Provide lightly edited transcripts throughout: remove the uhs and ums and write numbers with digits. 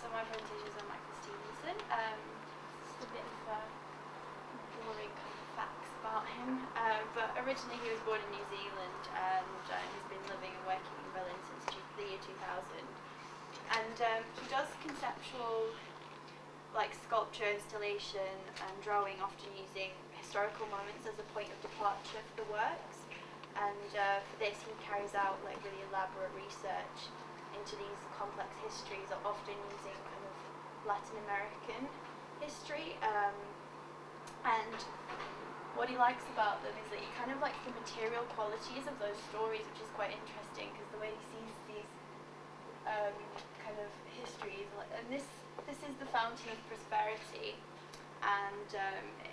So my presentation is on Michael Stevenson. Just a bit of boring kind of facts about him. But originally he was born in New Zealand, and he's been living and working in Berlin since the year 2000. And he does conceptual, like, sculpture, installation, and drawing, often using historical moments as a point of departure for the works. And for this, he carries out like really elaborate research into these complex histories, often using kind of Latin American history. And what he likes about them is that he kind of likes the material qualities of those stories, which is quite interesting because the way he sees these kind of histories, and this is The Fountain of Prosperity, and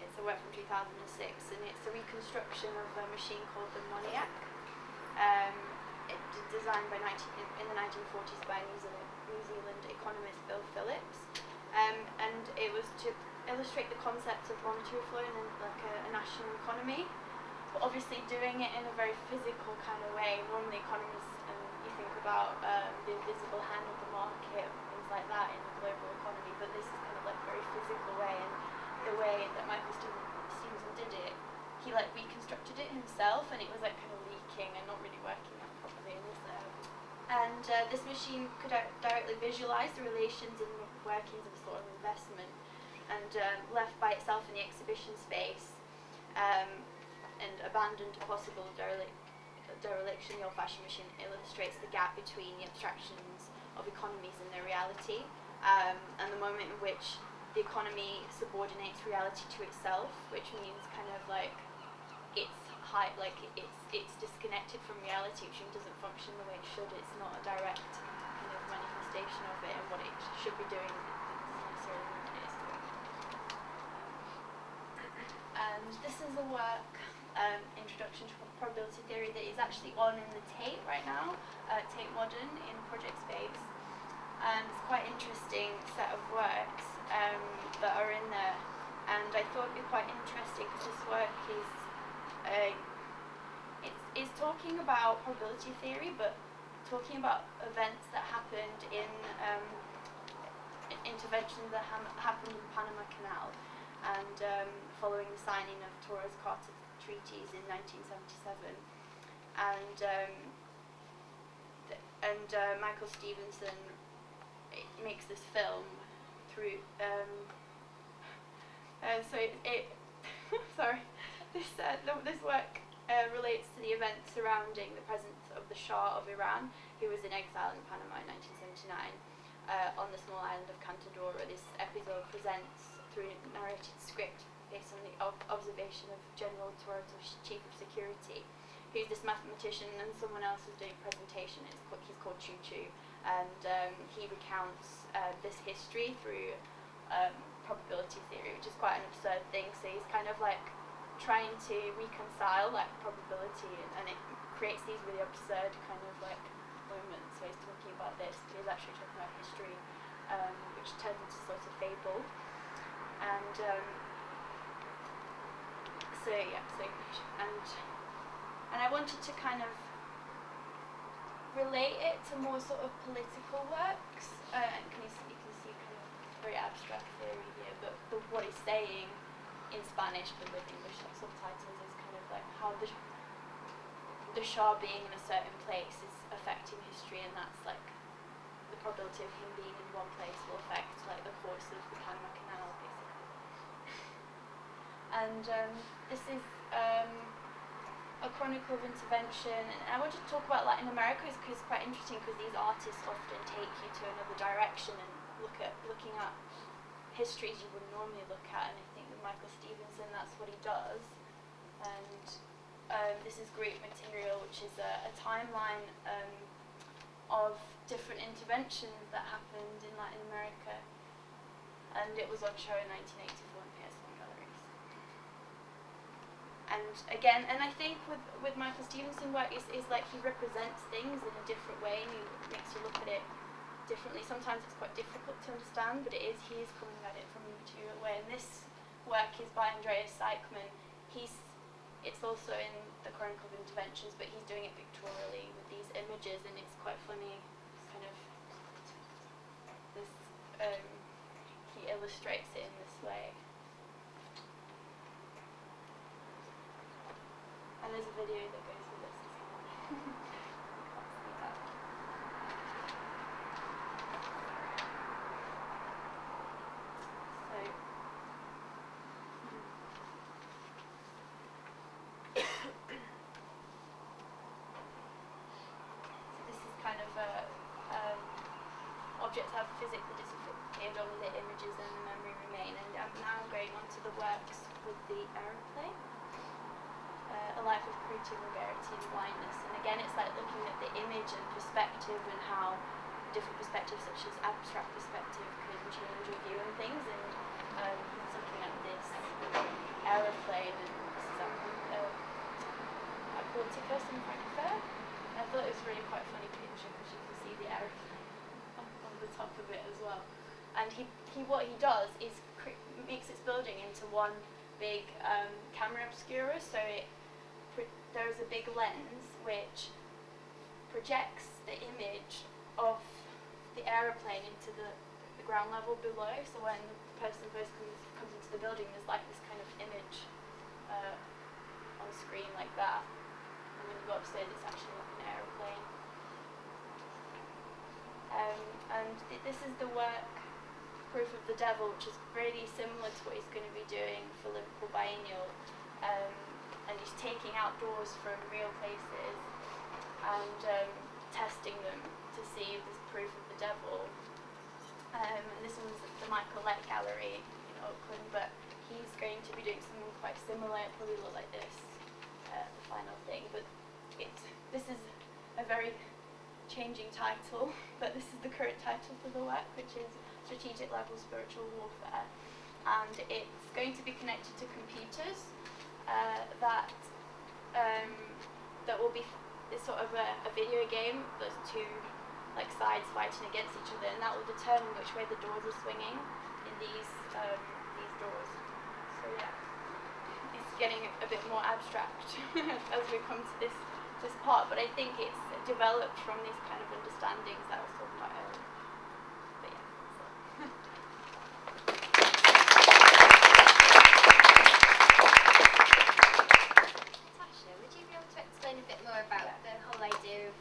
it's a work from 2006, and it's a reconstruction of a machine called the Moniac. It's designed in the 1940s by New Zealand economist Bill Phillips, and it was to illustrate the concepts of monetary flow in like a national economy, but obviously doing it in a very physical kind of way. Normally economists, you think about the invisible hand of the market, things like that in the global economy, but this is kind of like a very physical way, and the way that Michael Stevenson did it, he like reconstructed it himself, and it was like kind of leaking and not really working out properly in this and this machine could directly visualize the relations and workings of a sort of investment, and left by itself in the exhibition space and abandoned to possible dereliction, the old-fashioned machine illustrates the gap between the abstractions of economies and their reality, and the moment in which the economy subordinates reality to itself, which means kind of like it's disconnected from reality, which doesn't function the way it should. It's not a direct kind of manifestation of it, and what it should be doing isn't necessarily what it is doing. And this is a work, Introduction to Probability Theory, that is actually on in the Tate right now, Tate Modern in Project Space. And it's quite interesting set of works that are in there, and I thought it'd be quite interesting because this work is it's talking about probability theory, but talking about events that happened in interventions that happened in Panama Canal, and following the signing of Torres-Carter treaties in 1977, and Michael Stevenson makes this film through this work relates to the events surrounding the presence of the Shah of Iran, who was in exile in Panama in 1979 on the small island of Cantadora. This episode presents through a narrated script based on the observation of General Torres, Chief of Security, who's this mathematician, and someone else is doing a presentation. He's called Choo Choo, and he recounts this history through probability theory, which is quite an absurd thing. So he's kind of like trying to reconcile like probability, and it creates these really absurd kind of like moments where he's talking about this, but he's actually talking about history, which turns into sort of fable. And and I wanted to kind of relate it to more sort of political works, and you can see kind of very abstract theory here, but what he's saying in Spanish but with English subtitles is kind of like how the Shah being in a certain place is affecting history, and that's like the probability of him being in one place will affect like the course of the Panama Canal, basically. And this is a chronicle of intervention, and I wanted to talk about Latin America because it's quite interesting, because these artists often take you to another direction and looking at histories you wouldn't normally look at, and I think with Michael Stevenson that's what he does. And this is Group Material, which is a timeline of different interventions that happened in Latin America, and it was on show in 1984 in PS1 galleries. And again, and I think with Michael Stevenson work is like he represents things in a different way, and he makes you look at it differently. Sometimes it's quite difficult to understand, but he is coming at it from a material way. And this work is by Andreas Seichmann. It's also in the Chronicle of Interventions, but he's doing it pictorially with these images, and it's quite funny. It's kind of this illustrates it in this way. And there's a video that goes with this as well. You can't see that. So this is kind of a objects have physically disappeared, only the images and the memory remain. And now I'm going on to the works with the aeroplane. A life of cruelty, vulgarity and blindness. And again, it's like looking at the image and perspective and how different perspectives such as abstract perspective can change your view on things. And he's looking at this aeroplane, and this is at Porticus in Frankfurt. And I thought it was really quite a funny picture because you can see the aeroplane on the top of it as well. And what he does is makes its building into one big camera obscura, so there is a big lens which projects the image of the aeroplane into the ground level below, so when the person first comes into the building, there's like this kind of image on the screen like that, and when you go upstairs it's actually like an aeroplane. This is the work Proof of the Devil, which is really similar to what he's going to be doing for Liverpool Biennial, and he's taking outdoors from real places and testing them to see if there's proof of the devil. And this one's at the Michael Lett Gallery in Auckland, but he's going to be doing something quite similar. It'll probably look like this, the final thing, but this is a very changing title, but this is the current title for the work, which is Strategic Level Spiritual Warfare, and it's going to be connected to computers that will be sort of a video game. There's two like sides fighting against each other, and that will determine which way the doors are swinging in these doors. So yeah, it's getting a bit more abstract as we come to this part, but I think it's developed from these kind of understandings that I was talking about earlier. But yeah. Tasha, would you be able to explain a bit more about the whole idea of,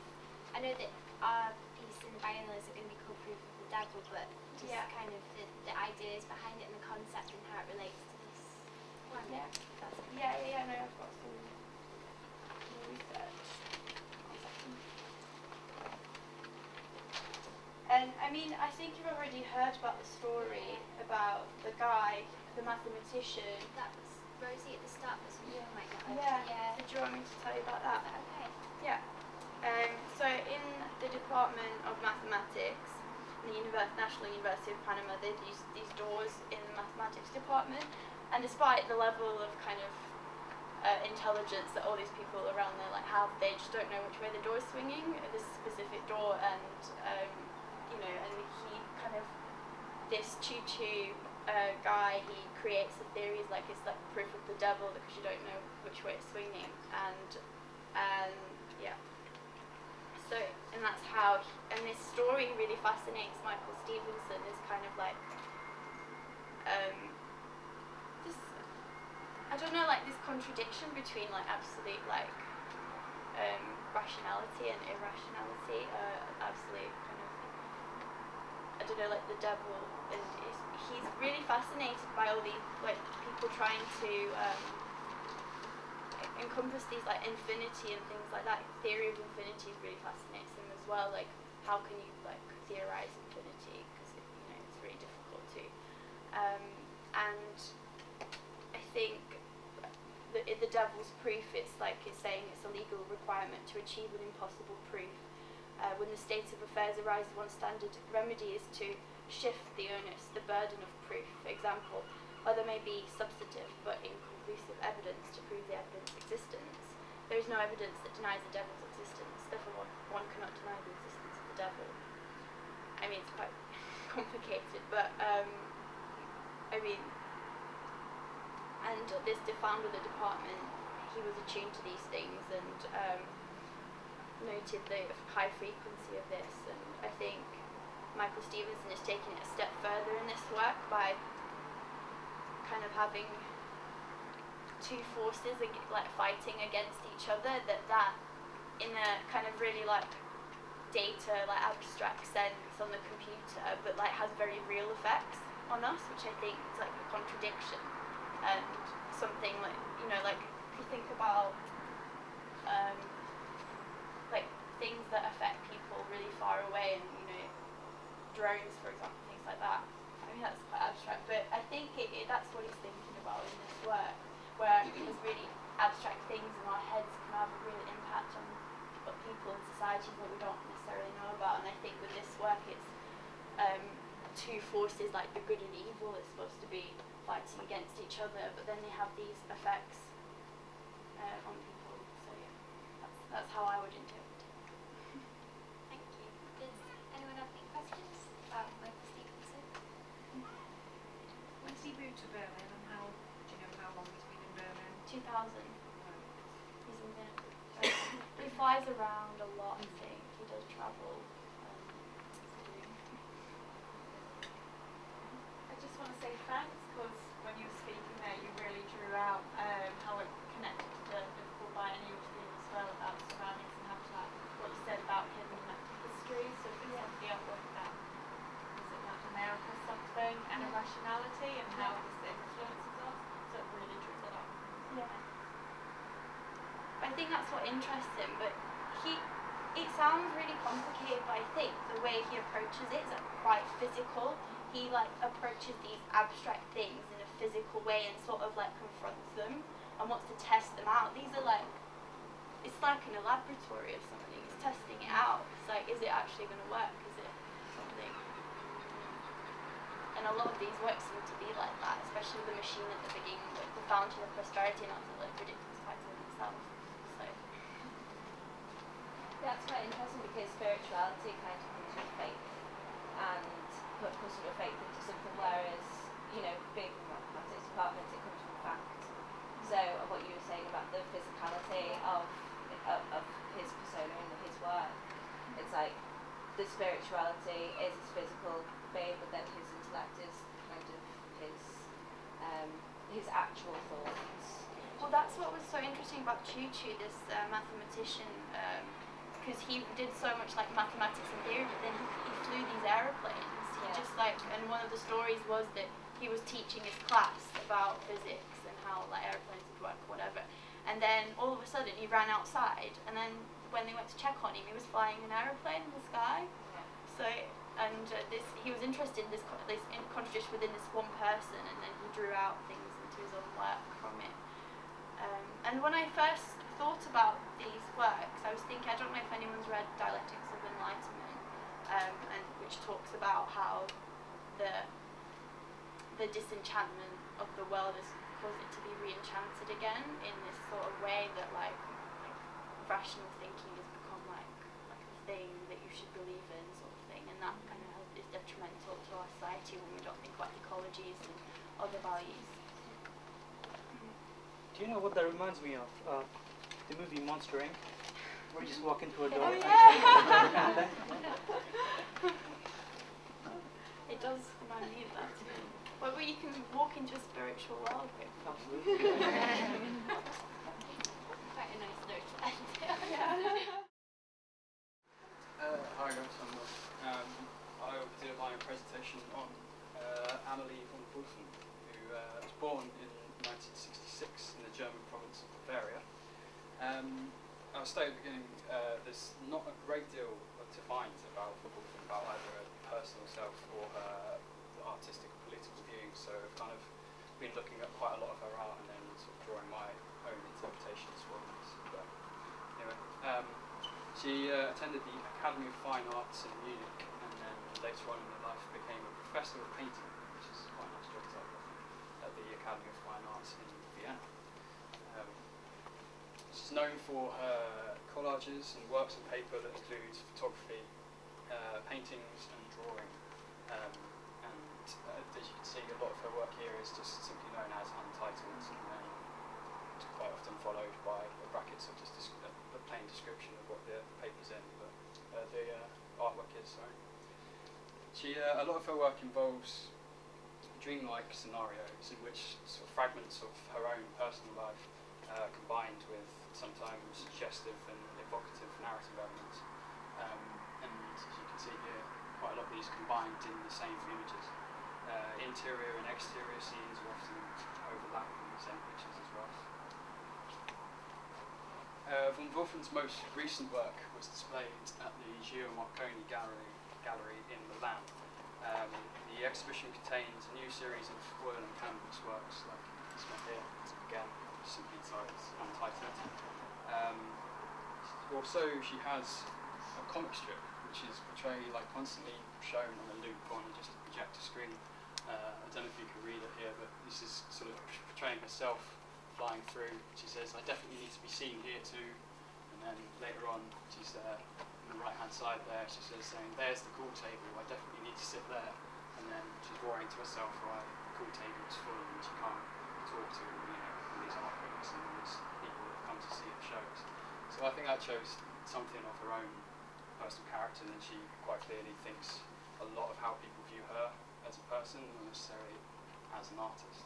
I know that our piece in the biennial is going to be called Proof of the Devil, but just kind of the ideas behind it and the concept and how it relates to this one. No, I've got some research. And I mean, I think you've already heard about the story about the guy, the mathematician. That was Rosie at the start, but some people might not have. Yeah. Did you want me to tell you about that? Okay. Yeah. So in the Department of Mathematics, in the National University of Panama, they use these doors in the mathematics department, and despite the level of kind of intelligence that all these people around there like have, they just don't know which way the door is swinging, this specific door, and and he kind of, this Choo-Choo guy, he creates the theories like it's like proof of the devil because you don't know which way it's swinging, and so, and that's how, and this story really fascinates Michael Stevenson, is kind of like this, I don't know, like this contradiction between like absolute like rationality and irrationality, absolute kind of, I don't know, like the devil, and he's really fascinated by all these like people trying to encompass these like infinity and things like that. Theory of infinity really fascinates him as well. Like, how can you like theorize infinity? Because it's really difficult to. And I think the devil's proof, it's saying it's a legal requirement to achieve an impossible proof. When the state of affairs arises, one standard remedy is to shift the onus, the burden of proof. For example, while there may be substantive but inconclusive evidence to prove the evidence's existence, there is no evidence that denies the devil's existence. Therefore, one cannot deny the existence of the devil. I mean, it's quite complicated, but and this founder of the department, he was attuned to these things and noted the high frequency of this, and I think Michael Stevenson is taking it a step further in this work by kind of having two forces like fighting against each other, that in a kind of really like data like abstract sense on the computer, but like has very real effects on us, which I think is like a contradiction, and something like, you know, like if you think about like things that affect people really far away, and you know, drones for example, things like that. I mean, that's quite abstract, but I think that's what he's thinking about in this work, where these really abstract things in our heads can have a real impact on what people in societies that we don't necessarily know about. And I think with this work, it's two forces, like the good and evil, is supposed to be fighting against each other, but then they have these effects on people. So yeah, that's how I would interpret it. Thank you. Does anyone have any questions about Michael Stevenson? When did he move to Berlin, and how, do you know how long he's been in Berlin? 2000. He's in there. He flies around a lot, I think. He does travel. I just want to say thanks, because when you were speaking there, you really drew out how it connected to the Liverpool Biennial theme as well, about surroundings and habitat. What you said about hidden history, so for example, the artwork that was it Latin America something, and irrationality, and how this influences us. So it really drew that out. Yeah. I think that's what interests him, but it sounds really complicated, but I think the way he approaches it is quite physical. He like approaches these abstract things in a physical way and sort of like confronts them and wants to test them out. These are like, it's like in a laboratory or something. He's testing it out. It's like, is it actually going to work? Is it something? And a lot of these works seem to be like that, especially the machine at the beginning, like the Fountain of Prosperity, and also like ridiculous facts in itself. So that's quite interesting, because spirituality kind of comes with faith, and puts sort of faith into something, whereas, you know, being from the mathematics department, it comes from fact. So what you were saying about the physicality of his persona and his work, it's like the spirituality is his physical being, but then his intellect is kind of his actual thoughts. well, that's what was so interesting about Choo-Choo, this mathematician, because he did so much like mathematics and theory, but then he flew these aeroplanes. He just like, and one of the stories was that he was teaching his class about physics and how like aeroplanes would work or whatever, and then all of a sudden he ran outside, and then when they went to check on him, he was flying an aeroplane in the sky. So, and he was interested in this contradiction within this one person, and then he drew out things into his own work from it. And when I first thought about these works, I was thinking, I don't know if anyone's read Dialectics of Enlightenment, and which talks about how the disenchantment of the world has caused it to be re-enchanted again in this sort of way that like rational thinking has become like a thing that you should believe in, sort of thing, and that kind of is detrimental to our society when we don't think about ecologies and other values. Do you know what that reminds me of? The movie Monster Inc., where you just walk into a door. Oh yeah! It does remind me of that too. Well, you can walk into a spiritual world with. Absolutely. Quite a nice note to end. Hi guys, I'm Will. I will do my presentation on Amelie von Wolfen, who was born in 1966 in the German province of Bavaria. I'll state at the beginning, there's not a great deal to find about von Wolfen, about either her personal self or her artistic or political views, so I've kind of been looking at quite a lot of her art and then sort of drawing my own interpretations from it. But anyway, she attended the Academy of Fine Arts in Munich, and then later on in her life became a professor of painting, which is quite a nice job title, I think, at the Academy of Fine Arts in Vienna. She's known for her collages and works on paper that include photography, paintings and drawing. And as you can see, a lot of her work here is just simply known as untitled, and then quite often followed by brackets of just a plain description of what the paper's in, but the artwork is. Sorry. A lot of her work involves dreamlike scenarios in which sort of fragments of her own personal life combined with sometimes suggestive and evocative narrative elements. And as you can see here, quite a lot of these combined in the same images. Interior and exterior scenes are often overlapping in the same pictures as well. Von Wolfen's most recent work was displayed at the Gio Marconi Gallery in Milan. The exhibition contains a new series of oil and canvas works like this one here, again, simply untitled. Also, she has a comic strip which is portrayed, like, constantly shown on a loop on just a projector screen. I don't know if you can read it here, but this is sort of portraying herself flying through. She says, "I definitely need to be seen here too." And then later on, she's on the right-hand side there, she says, saying, "There's the cool table, I definitely need to sit there." And then she's roaring to herself, why the cool table is full and she can't talk to, all these art critics and all these people that come to see her shows. So I think that shows something of her own personal character, and she quite clearly thinks a lot of how people view her as a person, not necessarily as an artist.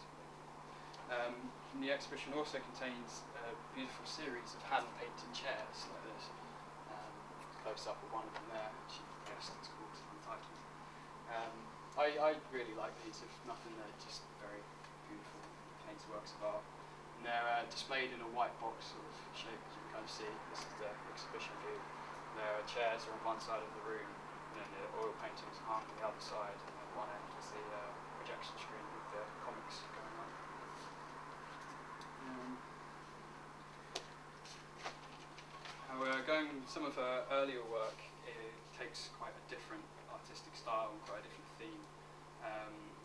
The exhibition also contains a beautiful series of hand-painted chairs like this. Close up of one of them there, she guessed it's called Untitled. I really like these, if nothing, they're just very beautiful painted works of art. And they're displayed in a white box sort of shape, as you can kind of see. This is the exhibition view. Their chairs are on one side of the room, and then the oil paintings are hung on the other side, and at one end is the projection screen with the comics going on. Some of her earlier work, it takes quite a different artistic style and quite a different theme.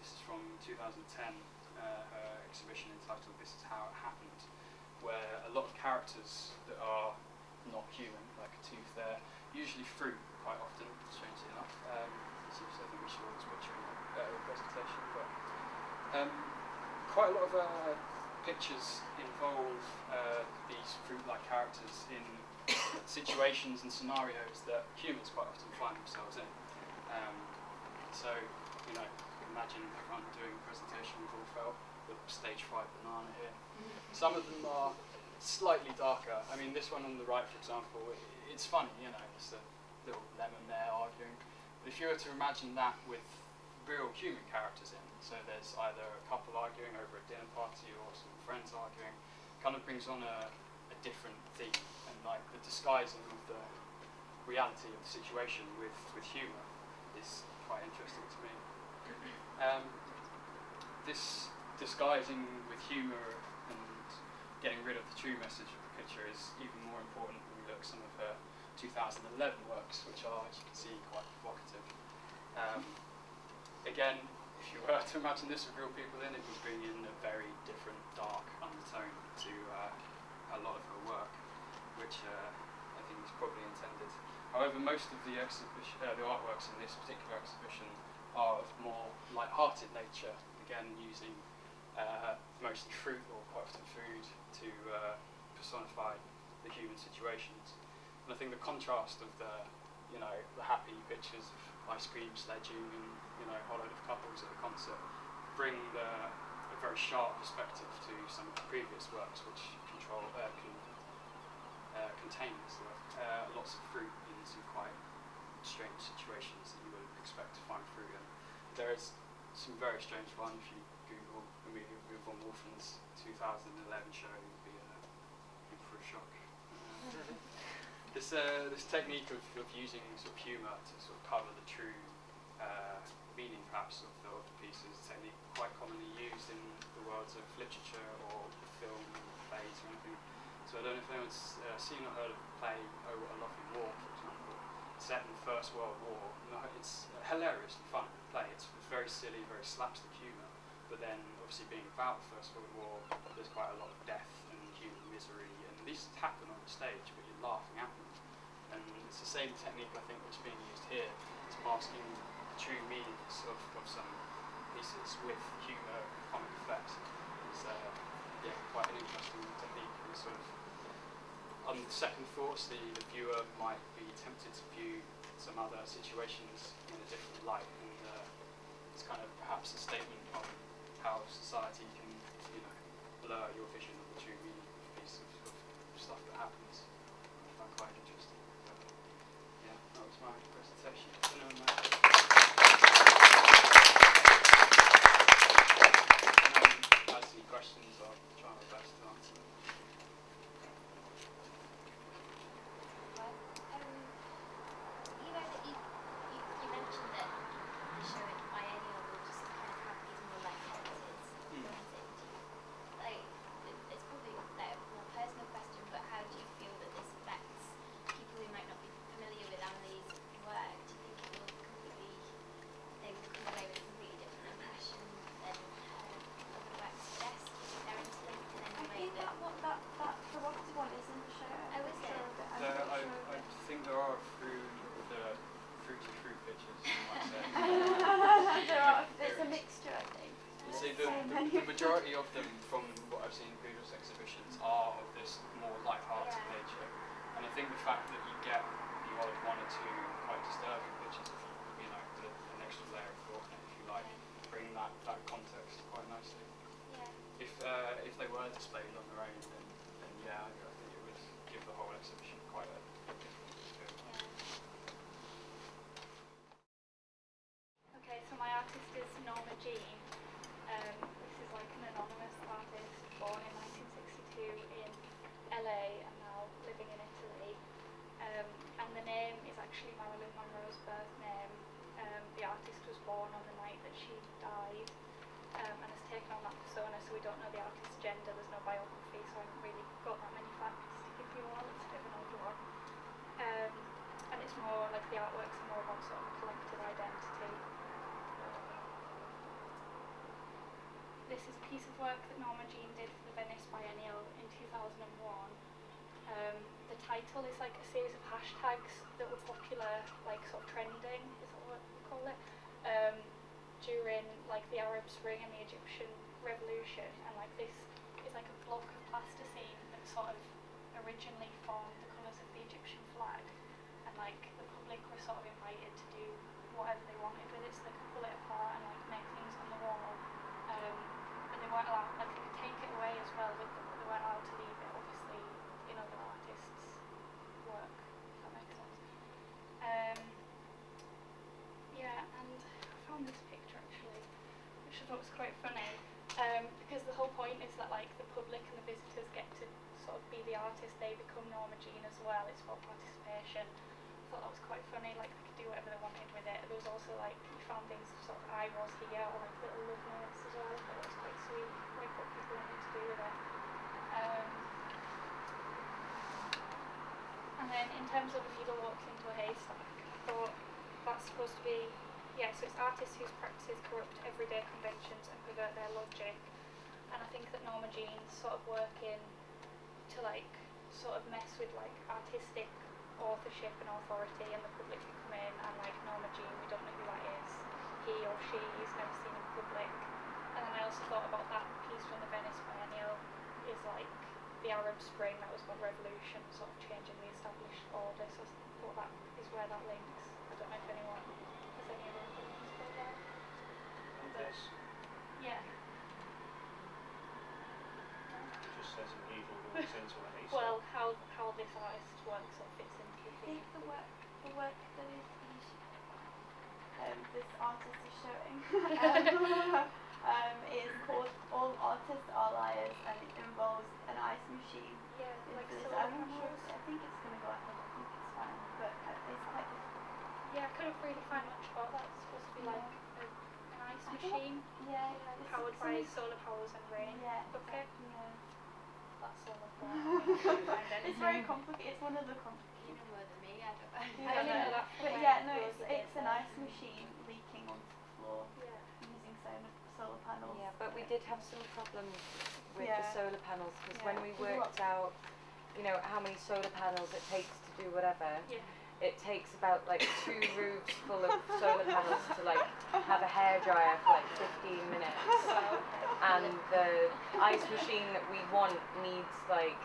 This is from 2010, her exhibition entitled "This Is How It Happened," where a lot of characters that are not human, like a tooth there, usually fruit quite often, strangely enough. This is something we should always picture in a presentation. But quite a lot of pictures involve these fruit-like characters in situations and scenarios that humans quite often find themselves in. So, imagine everyone doing a presentation, we've all felt the stage fright banana here. Some of them are slightly darker. I mean, this one on the right, for example, it's funny, there's a little lemon there arguing. But if you were to imagine that with real human characters in, so there's either a couple arguing over a dinner party or some friends arguing, kind of brings on a different theme, and like the disguising of the reality of the situation with humour is quite interesting to me. This disguising with humour and getting rid of the true message of the picture is even more important when we look at some of her 2011 works, which are, as you can see, quite provocative. Again, if you were to imagine this with real people in, it would bring in a very different, dark undertone to a lot of her work, which I think is probably intended. However, most of the artworks in this particular exhibition are of more light-hearted nature, again using mostly fruit or quite often food to personify the human situations. And I think the contrast of the happy pictures of ice cream sledging and a load of couples at a concert bring a very sharp perspective to some of the previous works, which contain lots of fruit in some quite strange situations that you would expect to find fruit in. There is some very strange one. If you Google Amelia von Wolfen's 2011 show, you'll be in for a shock. This technique of using sort of humour to sort of cover the true meaning, perhaps, of the piece is a technique quite commonly used in the worlds of literature or film, plays, or anything. So I don't know if anyone's seen or heard of the play "Oh, What a Lovely War," for example. It's set in the First World War. It's hilariously fun play. It's very silly, very slapstick humour. But then, obviously, being about the First World War, there's quite a lot of death and human misery, and these happen on the stage, but you're laughing at them. And it's the same technique, I think, which is being used here. It's masking true meanings of some pieces with humour and comic effects. It's quite an interesting technique. And sort of, on the second thoughts, the viewer might be tempted to view some other situations in a different light, and it's kind of perhaps a statement on majority of them, from what I've seen in previous exhibitions, are of this more light-hearted nature. And I think the fact that you get the odd one or two quite disturbing pictures, you know, an extra layer of thought, if you like, bring that context quite nicely. If they were displayed on their own, then yeah, I think it would give the whole exhibition quite a different feel. Okay, so my artist is Norma Jean. This is like an anonymous artist born in 1962 in LA and now living in Italy. And the name is actually Marilyn Monroe's birth name. The artist was born on the night that she died and has taken on that persona, so we don't know the artist's gender, there's no biography, so I haven't really got that many facts to give you all. It's a bit of an old one. And it's more like the artworks are more about sort of a collective identity. This is a piece of work that Norma Jean did for the Venice Biennial in 2001. The title is like a series of hashtags that were popular, like sort of trending, is that what we call it, during like the Arab Spring and the Egyptian Revolution. And like this is like a block of plasticine that sort of originally formed the colours of the Egyptian flag. And like the public were sort of invited to do whatever they wanted with it, so they could pull it apart and like make things on the wall. And they weren't allowed, like they could take it away as well with them, but they weren't allowed to leave it obviously in other artists' work, if that makes sense. Yeah, and I found this picture actually, which I thought was quite funny, because the whole point is that like the public and the visitors get to sort of be the artist, they become Norma Jean as well, it's about participation. I thought that was quite funny, like they could do whatever they wanted with it. There was also like, you found things sort of I was here, or like little love notes as well. I thought it was quite sweet, like what people wanted to do with it. And then in terms of a needle walks into a haystack, I thought that's supposed to be, yeah, so it's artists whose practices corrupt everyday conventions and pervert their logic. And I think that Norma Jean's sort of working to like sort of mess with like artistic authorship and authority, and the public can come in and like Norma Jean, we don't know who that is, he or she is never seen in public. And then I also thought about that piece from the Venice Biennial is like the Arab Spring, that was about revolution, sort of changing the established order, so I thought that is where that links. I don't know if anyone has any other opinions about that. Yes. Yeah. It just says a needle walks into a haystack. Well, how this artist work sort of fits into the I theme. think the work that this artist is showing is called All Artists Are Liars, and it involves an ice machine. Yeah, like I'm not sure. I think it's going to go ahead. I think it's fine, but it's quite difficult. yeah, I couldn't really find much about that. It's supposed to be like an ice machine. Yeah, Powered by solar powers and rain. Yeah. Okay. Yeah. That's all I've got. It's very complicated. It's one of the complicated. You know more than me, I don't know. I didn't know that from But my yeah, no, rosy it's an days. ice machine leaking onto the floor Yeah. using solar panels. Yeah, but we did have some problems with Yeah. the solar panels, because Yeah. when we There's a lot. worked out, you know, how many solar panels it takes to do whatever, Yeah. it takes about like 2 roofs full of solar panels to like have a hairdryer for like 15 minutes. And the ice machine that we want needs like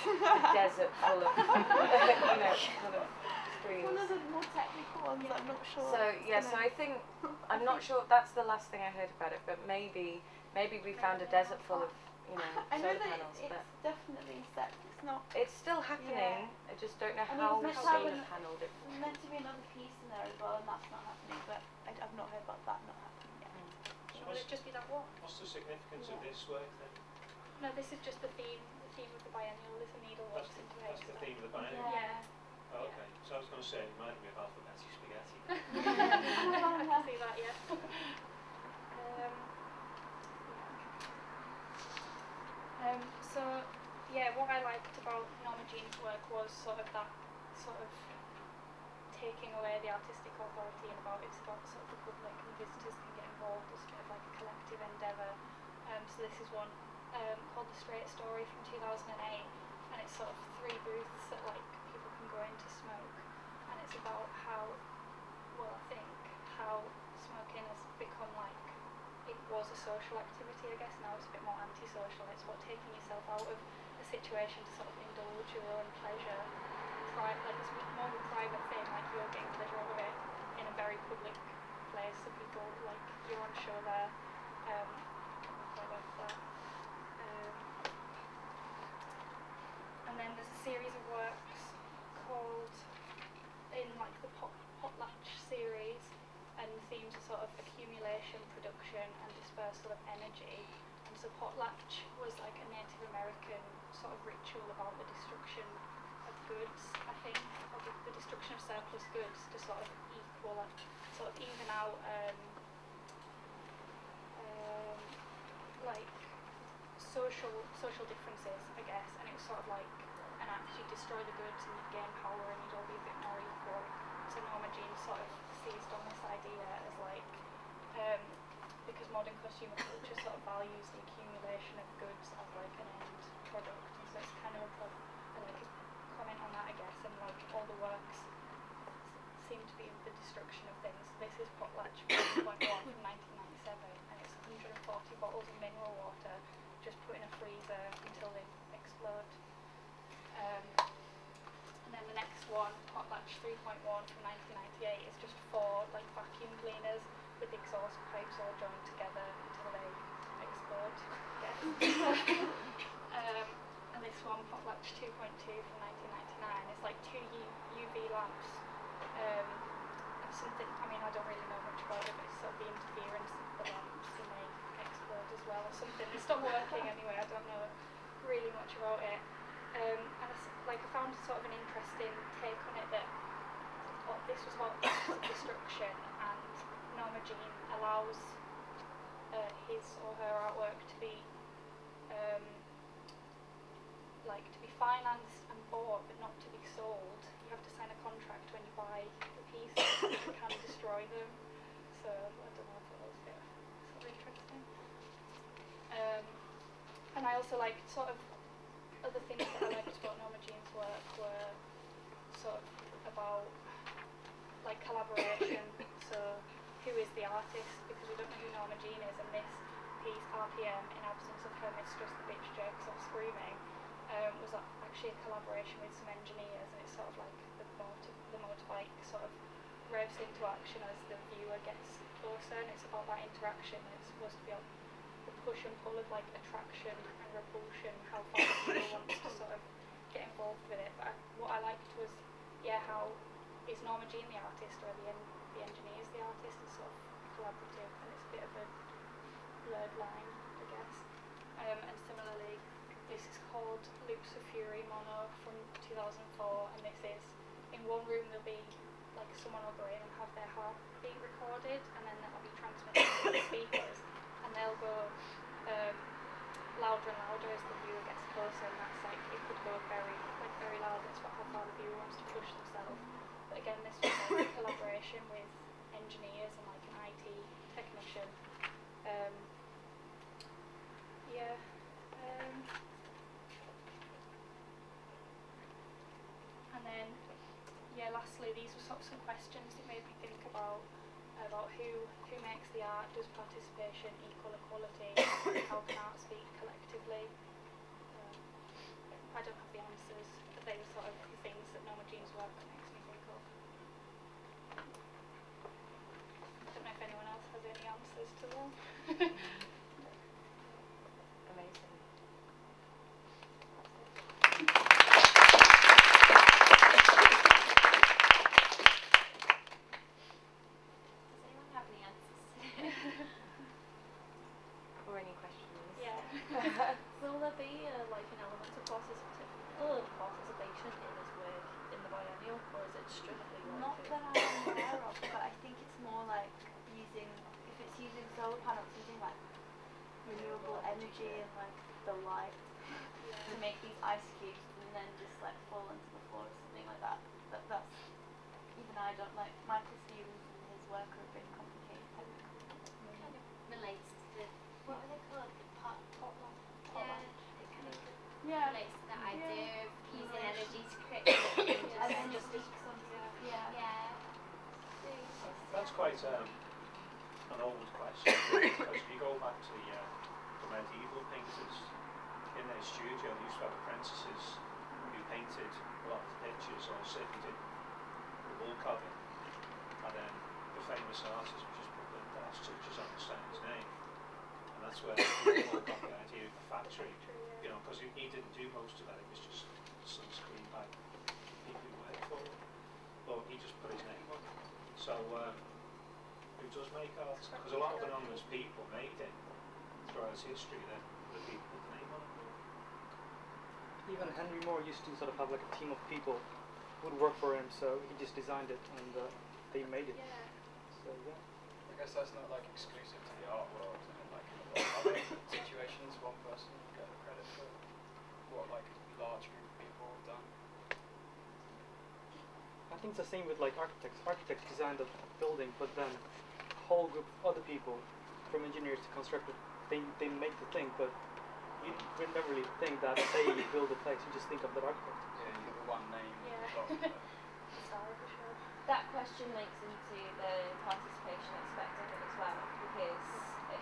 a desert full of, you know, full of screens. One of the more technical ones, I'm not sure. So yeah, so I think, I'm not sure, that's the last thing I heard about it, but maybe we found a desert full of, you know, I know solar that panels, it's but definitely set. It's not. it's still happening. I just don't know And how it was meant to have solar an- panelled it. There's meant to be another piece in there as well, and that's not happening. But I've not heard about that not happening yet. So Will it just be that one? what's the significance of this work then? No, this is just the theme of the biennial. Is a needle walks into a That's the haystack. theme of the biennial? Yeah. Oh, okay. So I was going to say, it reminded me of alphabetic spaghetti. I can see that, yeah. So yeah, what I liked about Norma Jean's work was sort of that sort of taking away the artistic authority and about it's about sort of the public and the visitors can get involved as a bit of like a collective endeavour. So this is one called The Straight Story from 2008, and it's sort of 3 booths that like people can go in to smoke, and it's about how, well, I think how smoking has become like, it was a social activity, I guess. Now it's a bit more antisocial. It's about taking yourself out of a situation to sort of indulge your own pleasure. Like it's more of a private thing, like you're getting pleasure out of it in a very public place, so people, like, you're on show there. And then there's a series of works called, in like the Potlatch series, and the themes are sort of accumulation, production and dispersal of energy. And so potlatch was like a Native American sort of ritual about the destruction of goods, I think, or the destruction of surplus goods to sort of sort of even out like social differences, I guess. And it was sort of like an act, you destroy the goods and you gain power and you'd all be a bit more equal. So Norma Jean sort of seized on this idea as like, because modern consumer culture sort of values the accumulation of goods as like an end product, and so it's kind of like a comment on that, I guess. And like all the works seem to be the destruction of things. So this is Potlatch 1.1 from 1997, and it's 140 bottles of mineral water just put in a freezer until they explode. And then the next one, Potlatch 3.1 from 1998, is just 4 like vacuum cleaners with exhaust pipes all joined together until they explode. And this one, Potlatch 2.2 from 1999, is like 2 UV lamps. And something, I mean, I don't really know much about it, but it's sort of the interference of the lamps and they explode as well or something. They stop working anyway, I don't know really much about it. And I found sort of an interesting take on it that this was about destruction, and Norma Jean allows his or her artwork to be to be financed and bought, but not to be sold. You have to sign a contract when you buy the pieces. You can destroy them. So I don't know if that was a bit sort of interesting. And I also liked sort of other things that I liked about Norma Jean's work were sort of about like collaboration. So who is the artist? Because we don't know who Norma Jean is, and this piece, RPM, in absence of her mistress, the bitch jerks off screaming, was actually a collaboration with some engineers, and it's sort of like the motorbike sort of revs into action as the viewer gets closer, and it's about that interaction. It's supposed to be about the push and pull of like attraction and repulsion, how far the viewer wants to sort of get involved with it. But what I liked was, how is Norma Jean the artist, or the engineers the artist? It's sort of collaborative, and it's a bit of a blurred line, I guess. And similarly, this is called Loops of Fury Mono from 2004, and this is, in one room there'll be like someone will go in and have their heartbeat recorded, and then that'll be transmitted to the speakers, and they'll go louder and louder as the viewer gets closer, and that's like, it could go very loud. It's about how far the viewer wants to push themselves. But again, this was like a collaboration with engineers and like an IT technician. And then, lastly, these were sort of some questions that made me think about who makes the art, does participation equal equality, how can art speak collectively? I don't have the answers, but they were sort of the things that Norma Jean's work makes me think of. I don't know if anyone else has any answers to them. Amazing. Or any questions? Yeah. Will there be like an element of participation in this work in the biennial, or is it strictly like Not that I'm aware of, but I think it's more like using solar panels, using like renewable energy and like the light to make these ice cubes and then just like fall into the floor or something like that. But that's, even I don't like, Michael Stevens and his work are a bit complicated. Kind of relates to the, what are they called? Potlatch. Yeah, it kind of relates to that idea of using energy to create something And then just just something. yeah. That's quite an old question. question. Because if you go back to the medieval painters, in their studio they used to have apprentices who painted a lot of the pictures, or certainly did the wall carving, and then the famous artist would just put the last touches on the stand's name. And that's where people got the idea of the factory, you know, because he didn't do most of that, it was just sunscreen by people who worked for him. But he just put his name on. So, who does make art? Because a lot of anonymous people made it throughout its history, that the people put the name on it. Even Henry Moore used to sort of have like a team of people who would work for him, so he just designed it and they made it. Yeah. So yeah. I guess that's not like exclusive to the art world, and like in a lot of other situations, one person will get the credit for what like a large group of people have done. I think it's the same with like architects. Architects design the building, but then a whole group of other people, from engineers to constructors, they make the thing, but you would never really think that they build a place. You just think of that architect. Yeah, you have one name. Yeah. Sorry for sure. That question links into the participation aspect of it as well, because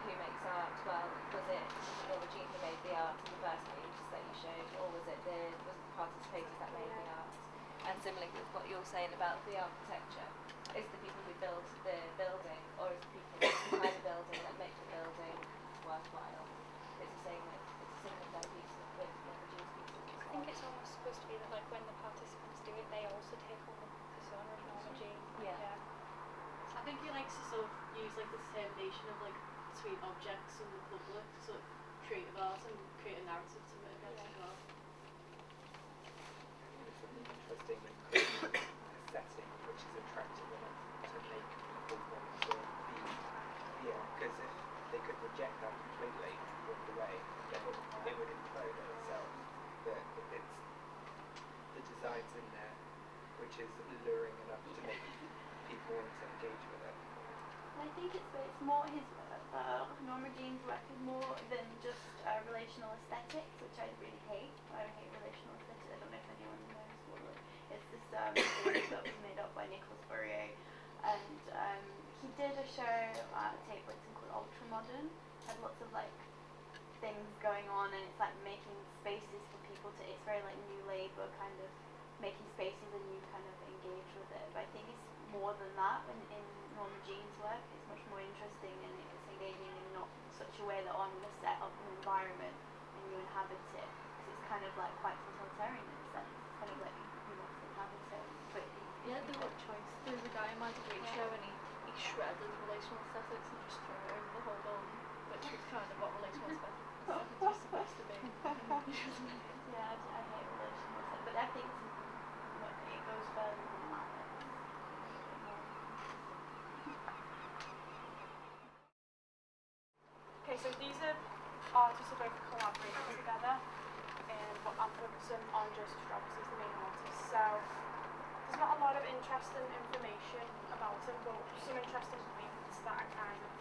who makes art? Well, was it Laura Jean who made the art in the first piece that you showed, or was it the participators that made the art? And similarly with what you're saying about the architecture, is the people who build the building, or is the people who design the building that make the building worthwhile? It's the same with their piece with Laura Jean's pieces as well. I think it's almost supposed to be that like when the participants do it, they also take on the persona of Norma Jean. Yeah. I think he likes to sort of use like the determination of like between objects and the public to sort of create art and create a narrative to it, I guess, as well. It's an interesting and creative setting which is attractive enough to make people want to be here, because if they could reject that completely and walk away, then it would implode on itself. But it's the designs in there which is alluring enough to make people want to engage with it. I think it's more his Norma Jean's work is more than just relational aesthetics, which I really hate. I hate relational aesthetics. I don't know if anyone knows what it is. It's this series that was made up by Nicholas Fourier, and he did a show at Tate Britain called Ultramodern. Had lots of like things going on, and it's like making spaces for people to. It's very like New Labour kind of making spaces, and you kind of engage with it. But I think it's more than that. In Norma Jean's work, it's much more interesting, and it's engaging in not such a way that I'm going to set up an environment and you inhabit it, because it's kind of like quite totalitarian in a sense. It's kind of like you want to inhabit it, but Yeah, the right choice. There was a guy in my degree show and he shredded relational aesthetics and just threw it over the whole building, which was kind of what relational aesthetics was supposed to be. yeah, I hate relational aesthetics, but I think it goes further than that. Okay, so these are artists who both collaborated together, but I'm focusing on Joseph Strauss as the main artist. So there's not a lot of interesting information about him, but some interesting points that I kind of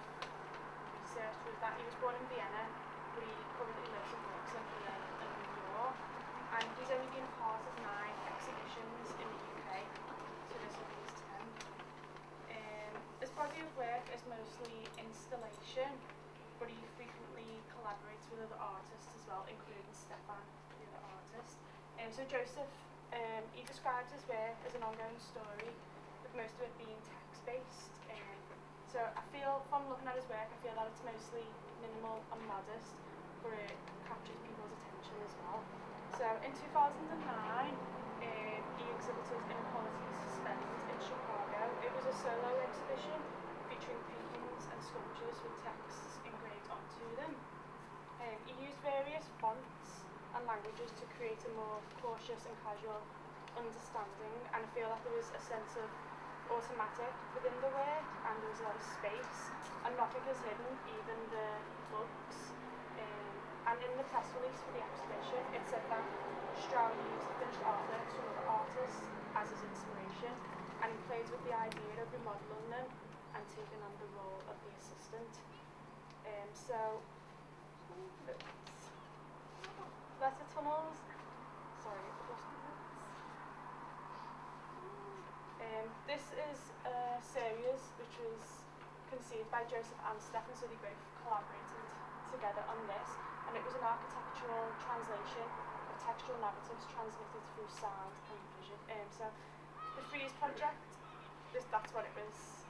researched was that he was born in Vienna, but he currently lives and works in Berlin and New York, and he's only been part of 9 exhibitions in the UK, so this will be his 10th. His body of work is mostly installation, but he frequently collaborates with other artists as well, including Stefan, the other artist. So Joseph, he describes his work as an ongoing story, with most of it being text-based. So I feel, from looking at his work, I feel that it's mostly minimal and modest, but it captures people's attention as well. So in 2009, he exhibited Inequalities Suspended in Chicago. It was a solo exhibition featuring paintings and sculptures with texts engraved onto them. He used various fonts and languages to create a more cautious and casual understanding, and I feel that there was a sense of automatic within the work, and there was a lot of space, and nothing is hidden, even the books. And in the press release for the exhibition, it said that Strauss used the finished artworks from other artists as his inspiration, and he plays with the idea of remodeling them and taking on the role of the assistant. Letter tunnels. Sorry, I've lost my notes. This is a series which was conceived by Joseph and Stefan, so they both collaborated together on this, and it was an architectural translation of textual narratives transmitted through sound and vision. So the Freeze project, that's what it was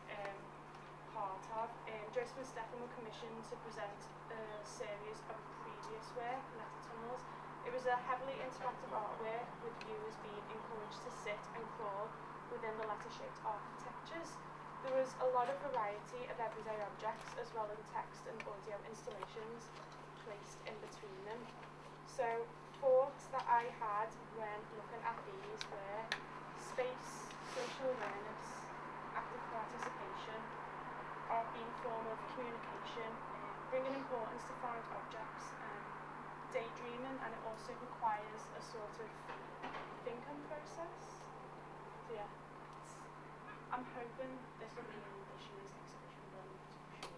part of. Joseph and Stefan were commissioned to present a series of previous work, Letter Tunnels. It was a heavily interactive artwork with viewers being encouraged to sit and crawl within the letter-shaped architectures. There was a lot of variety of everyday objects as well as text and audio installations placed in between them. So thoughts that I had when looking at these were space, social awareness, active participation, art being a form of communication, bringing importance to foreign objects, daydreaming, and it also requires a sort of thinking process. So yeah, I'm hoping this will be in this year's exhibition, but I'm not too sure.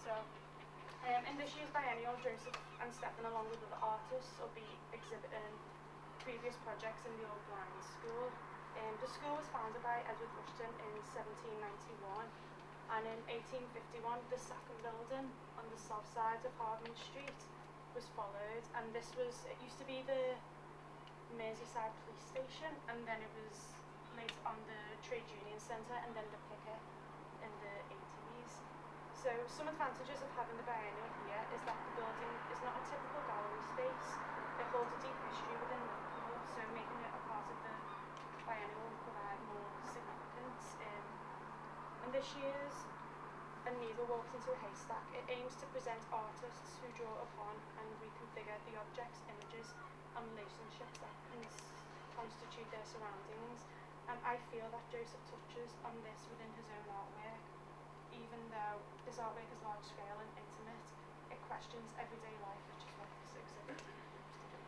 So, in this year's biennial, Joseph and Stefan, along with other artists, will be exhibiting previous projects in the Old Blind School. The school was founded by Edward Rushton in 1791, and in 1851 the second building on the south side of Hardman Street was followed, and it used to be the Merseyside Police Station, and then it was later on the Trade Union Centre, and then the Picket in the 80s. So some advantages of having the biennial here is that the building is not a typical gallery space. It holds a deep history within Liverpool, so making it a part of the biennial will provide more significance. And this year's A Needle Walks into a Haystack, it aims to present artists who draw upon and reconfigure the objects, images and relationships that constitute their surroundings. And I feel that Joseph touches on this within his own artwork. Even though his artwork is large scale and intimate, it questions everyday life, which is what this exhibit aims to do.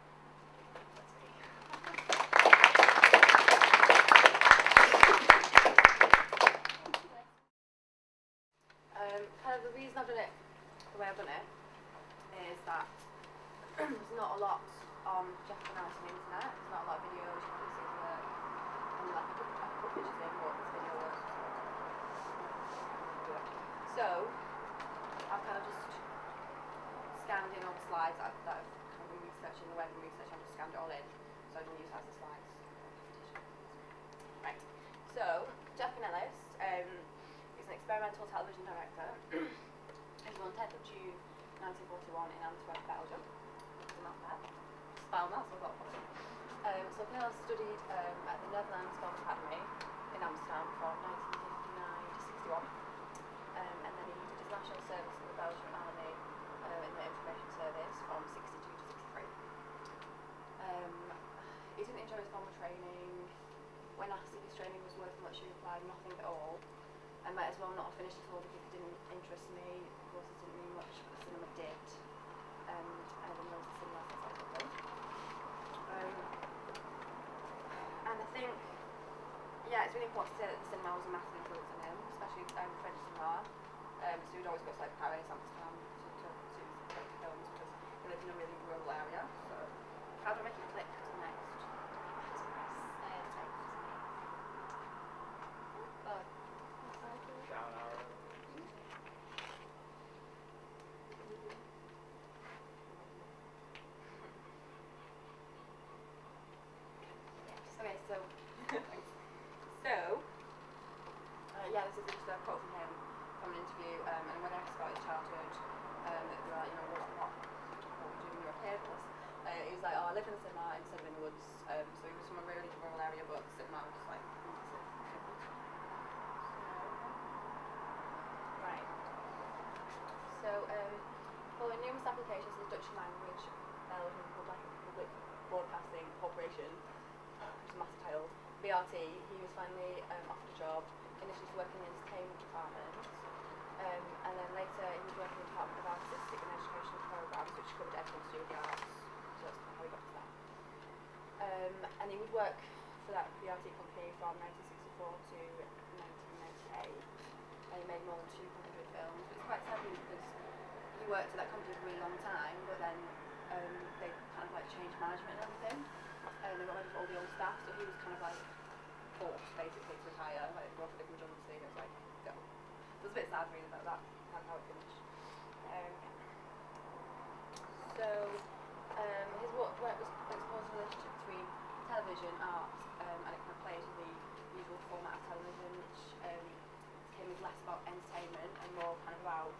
Kind of the reason I've done it the way I've done it is that there's not a lot on Jeff and Alice on the internet. There's not a lot of videos you can see the work, and like I put pictures in what this video was. So I've kind of just scanned in all the slides that I've kind of been researching, the web and research. I've just scanned it all in, so I can use as the slides. Right. So Jeff and Ellis is an experimental television director. He was born 10th of June 1941 in Antwerp, Belgium. It's not bad. Spell that, so I've got to follow. So Ellis studied at the Netherlands Film Academy in Amsterdam from 1959 to 61. And then he did his national service in the Belgian Army in the information service from 62 to 63. He didn't enjoy his formal training. When asked if his training was worth much, he replied nothing at all. I might as well not have finished school because it didn't interest me. Of course, it didn't mean much, but the cinema did. And I didn't go to the cinema since I was little. And I think, yeah, it's really important to say that the cinema was a massive influence on him, especially French cinema. So he'd always go to like Paris, Amsterdam to films because he lived in a really rural area. So how do I make it click to the next? Down arrow. Okay, so yeah, this is just a quote from him from an interview, and when I asked about his childhood, they were like, what were you doing when you were here? He was like, I live in the cinema instead of in the woods. So he was from a really rural area, but the cinema was like massive. Right. So, following numerous applications in the Dutch language, Belgian Public Broadcasting Corporation, which is a massive title, BRT, he was finally offered a job, initially to work in the entertainment department, and then later he was working in the Department of Artistic and Educational Programmes, which covered everything to do with the arts. So that's how he got to that. And he would work for that BRT company from 1964 to 1998, and he made more than 200 films. It's quite sad because he worked at that company for a really long time, but then they kind of like changed management and everything. and they got rid of all the old staff, so he was kind of like forced basically to retire, like they offered him redundancy, and it was like, go. So it was a bit sad reading about that, kind of how it finished. His work was explores the relationship between television, art, and it kind of plays with the usual format of television, which to him is less about entertainment and more kind of about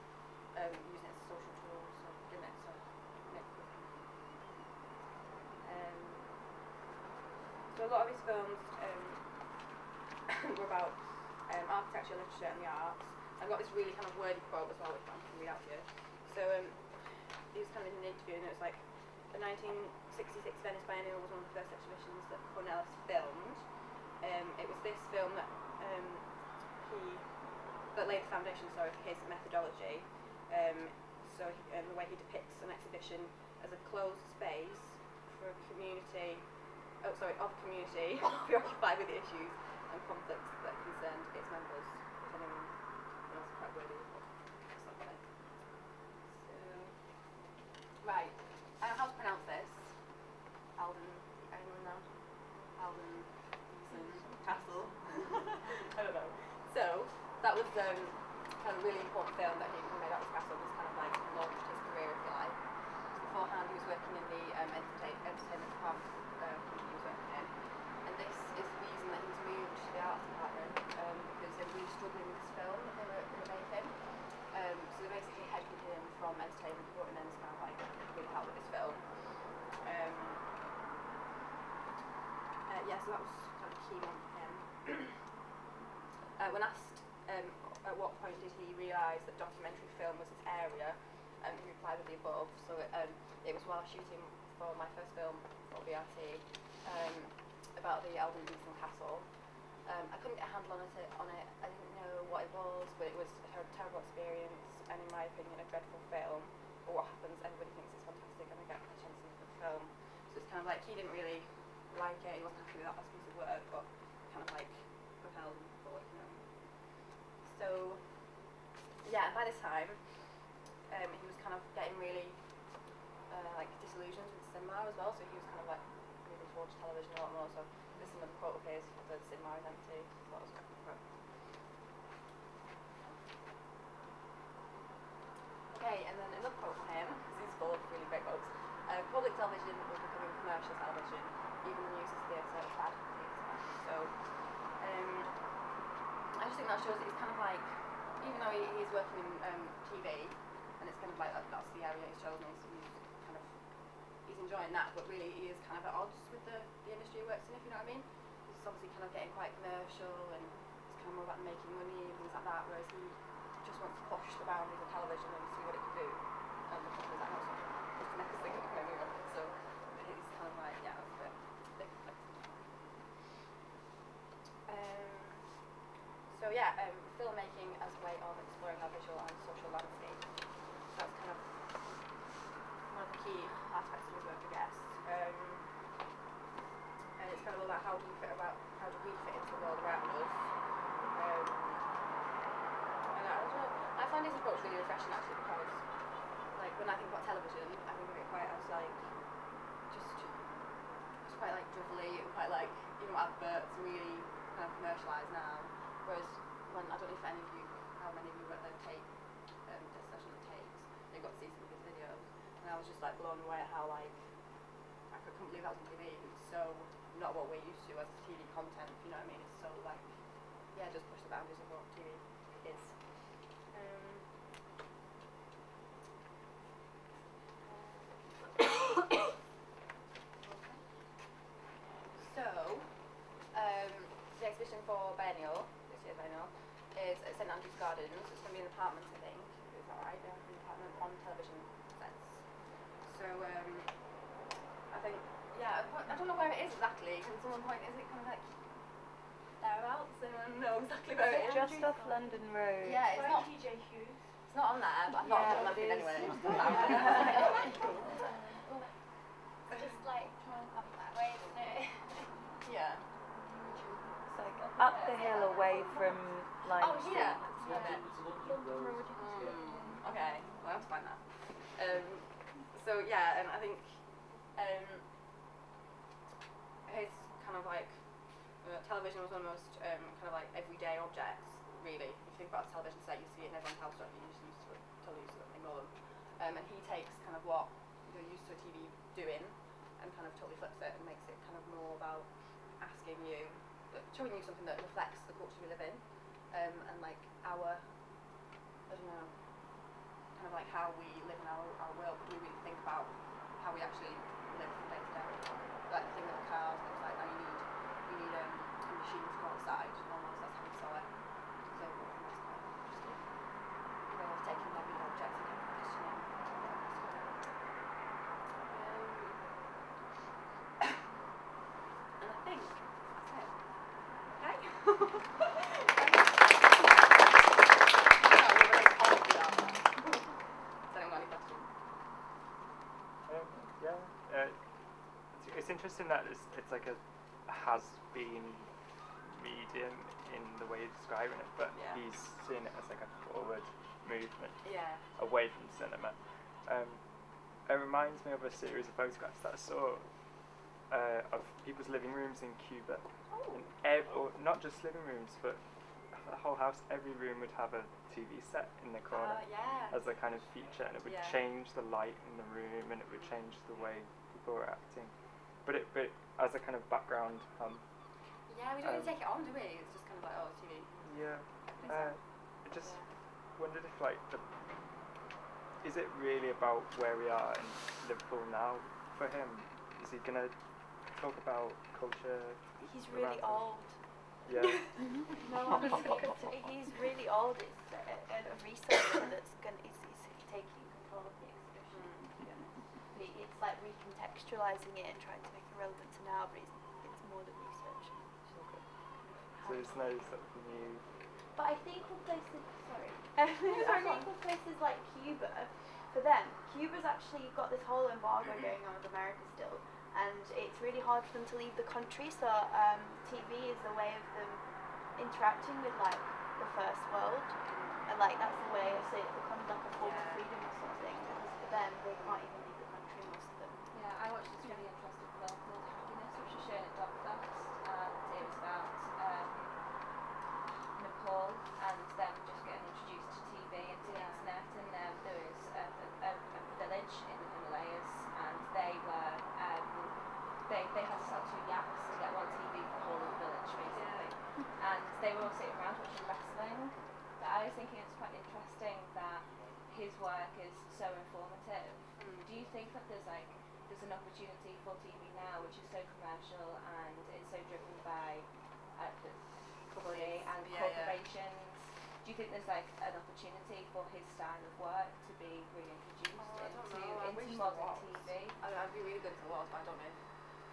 using it as social tools, so giving it some so a lot of his films were about architecture, literature and the arts. I've got this really kind of wordy quote as well, which I'm going to read out here. So he was kind of in an interview, and it was like, the 1966 Venice Biennial was one of the first exhibitions that Cornelis filmed. It was this film that laid the foundation, for his methodology. The way he depicts an exhibition as a closed space for a community, preoccupied with the issues and conflicts that concerned its members. If anyone else is quite wordy, that's not funny. Right, how to pronounce this? Anyone know? Castle. I don't know. So that was kind of a really important film that he made out of Castle. Was kind of like launched his career, if you like. Beforehand, he was working in the entertainment department he was working in, and this is the reason that he was moved to the arts department because they were really struggling with this film that they were making. So they basically headhunted him from entertainment, brought him in to kind of like really help with this film. So that was kind of key on him. When asked at what point did he realise that documentary film was his area, he replied with the above. So it was while shooting for my first film for BRT about the Elden Castle. I couldn't get a handle on it. I didn't know what it was, but it was a terrible experience, and in my opinion, a dreadful film. But what happens? Everybody thinks it's fantastic, and I get a chance to look at the film. So it's kind of like he didn't really like it. He wasn't happy with that piece of work, but kind of like propelled him forward, you know. So yeah, by this time, he was kind of getting really like disillusioned with cinema as well. So he was kind of like moving towards television a lot more. So this is another quote of his: "The cinema is empty." So that was quite good. Okay, and then another quote from him. This is full of really great quotes. Public television was becoming commercial television. Even the news is theatre, it's bad for the theatre. So I just think that shows that he's kind of like, even though he's working in TV, and it's kind of like that's the area he's chosen, so he's enjoying that, but really he is kind of at odds with the industry he works in, if you know what I mean. It's obviously kind of getting quite commercial, and it's kind of more about making money and things like that, whereas he just wants to push the boundaries of television and see what it can do. The companies that also push the next thing that can move on. So he's kind of like, yeah, that's a bit conflicted. Filmmaking as a way of exploring our visual and social landscape. That's kind of one of the key aspects of his work, I guess. And it's kind of all about how do we fit into the world around us. And I find his approach really refreshing actually, because like when I think about television, I think of it quite as like just quite like drivelly and quite like, you know, adverts really kind of commercialised now. Whereas when, I don't know if how many of you were at the tape, the session of tapes, they got to see some of his videos, and I was just like blown away at how like, I couldn't believe that was on TV. It's so not what we're used to as TV content, you know what I mean? It's so like, yeah, just push the boundaries of what TV is. So, the exhibition for Biennial, this year's Biennial, is at St Andrew's Gardens. It's going to be an apartment, I think. Is that right? Yeah, an apartment on television sets. So, I think, yeah, I don't know where it is exactly. Can someone point, is it kind of like thereabouts? Does anyone know exactly where it is? Just off London Road. Yeah, it's not TJ Hughes. It's not on there, but I thought I'd left it anyway. Just like up that way, isn't it? Yeah. It's like up the hill away from Lime Oh, Street. here. London Road. Okay, well, I have to find that. So yeah, and I think kind of like television was one of the most kind of like everyday objects, really. If you think about a television set, you see it in everyone's house, don't you? You're just used to it, totally used to it, ignore them. And he takes kind of what you're used to a TV doing and kind of totally flips it and makes it kind of more about asking you, showing you something that reflects the culture we live in, and like our, I don't know, kind of like how we live in our world. Do we really think about how we actually live from day to day? Like the thing with the cars, and it's like now you need a machine to go outside, almost that's how we saw it. So I think that's quite interesting. The way of taking everyday objects and kind of questioning. And I think that's it. Okay? We're very confident about that. Has anyone got any questions? It's interesting that it's like a has-been medium in the way he's describing it, but he's seeing it as like a forward movement away from cinema. It reminds me of a series of photographs that I saw of people's living rooms in Cuba. Or not just living rooms, but the whole house, every room would have a TV set in the corner as a kind of feature, and it would change the light in the room, and it would change the way people were acting. But as a kind of background. Yeah, we don't really take it on, do we? It's just kind of like, oh, TV. Yeah. I just wondered if is it really about where we are in Liverpool now for him? Is he gonna talk about culture? He's really old. Yeah. No, honestly, he's really old. It's a researcher that's he's taking control of the exhibition. It's like recontextualizing it and trying to make it relevant to now, but it's more than research. Okay. So there's no sort of new. But I think with places, I think with places like Cuba, for them, Cuba's actually got this whole embargo going on with America still, and it's really hard for them to leave the country. So TV is the way of them interacting with like the first world, and like that's the way. So it becomes like a form of freedom or something. Because for them, they can't even leave the country, most of them. Yeah, I watched this really interesting film called Happiness, which was shown at Docfest, and it was about Nepal and them just getting introduced to TV and to the internet, and there was a village in the Himalayas, and they were they had to sell 2 yaks to get 1 TV for the whole of the village, basically. And they were all sitting around watching wrestling. But I was thinking it's quite interesting that his work is so informative. Do you think that there's an opportunity for TV now which is so commercial and it's so driven by money and corporations? Do you think there's an opportunity for his style of work to be reintroduced into modern TV? I'd be really good if it was, but I don't know.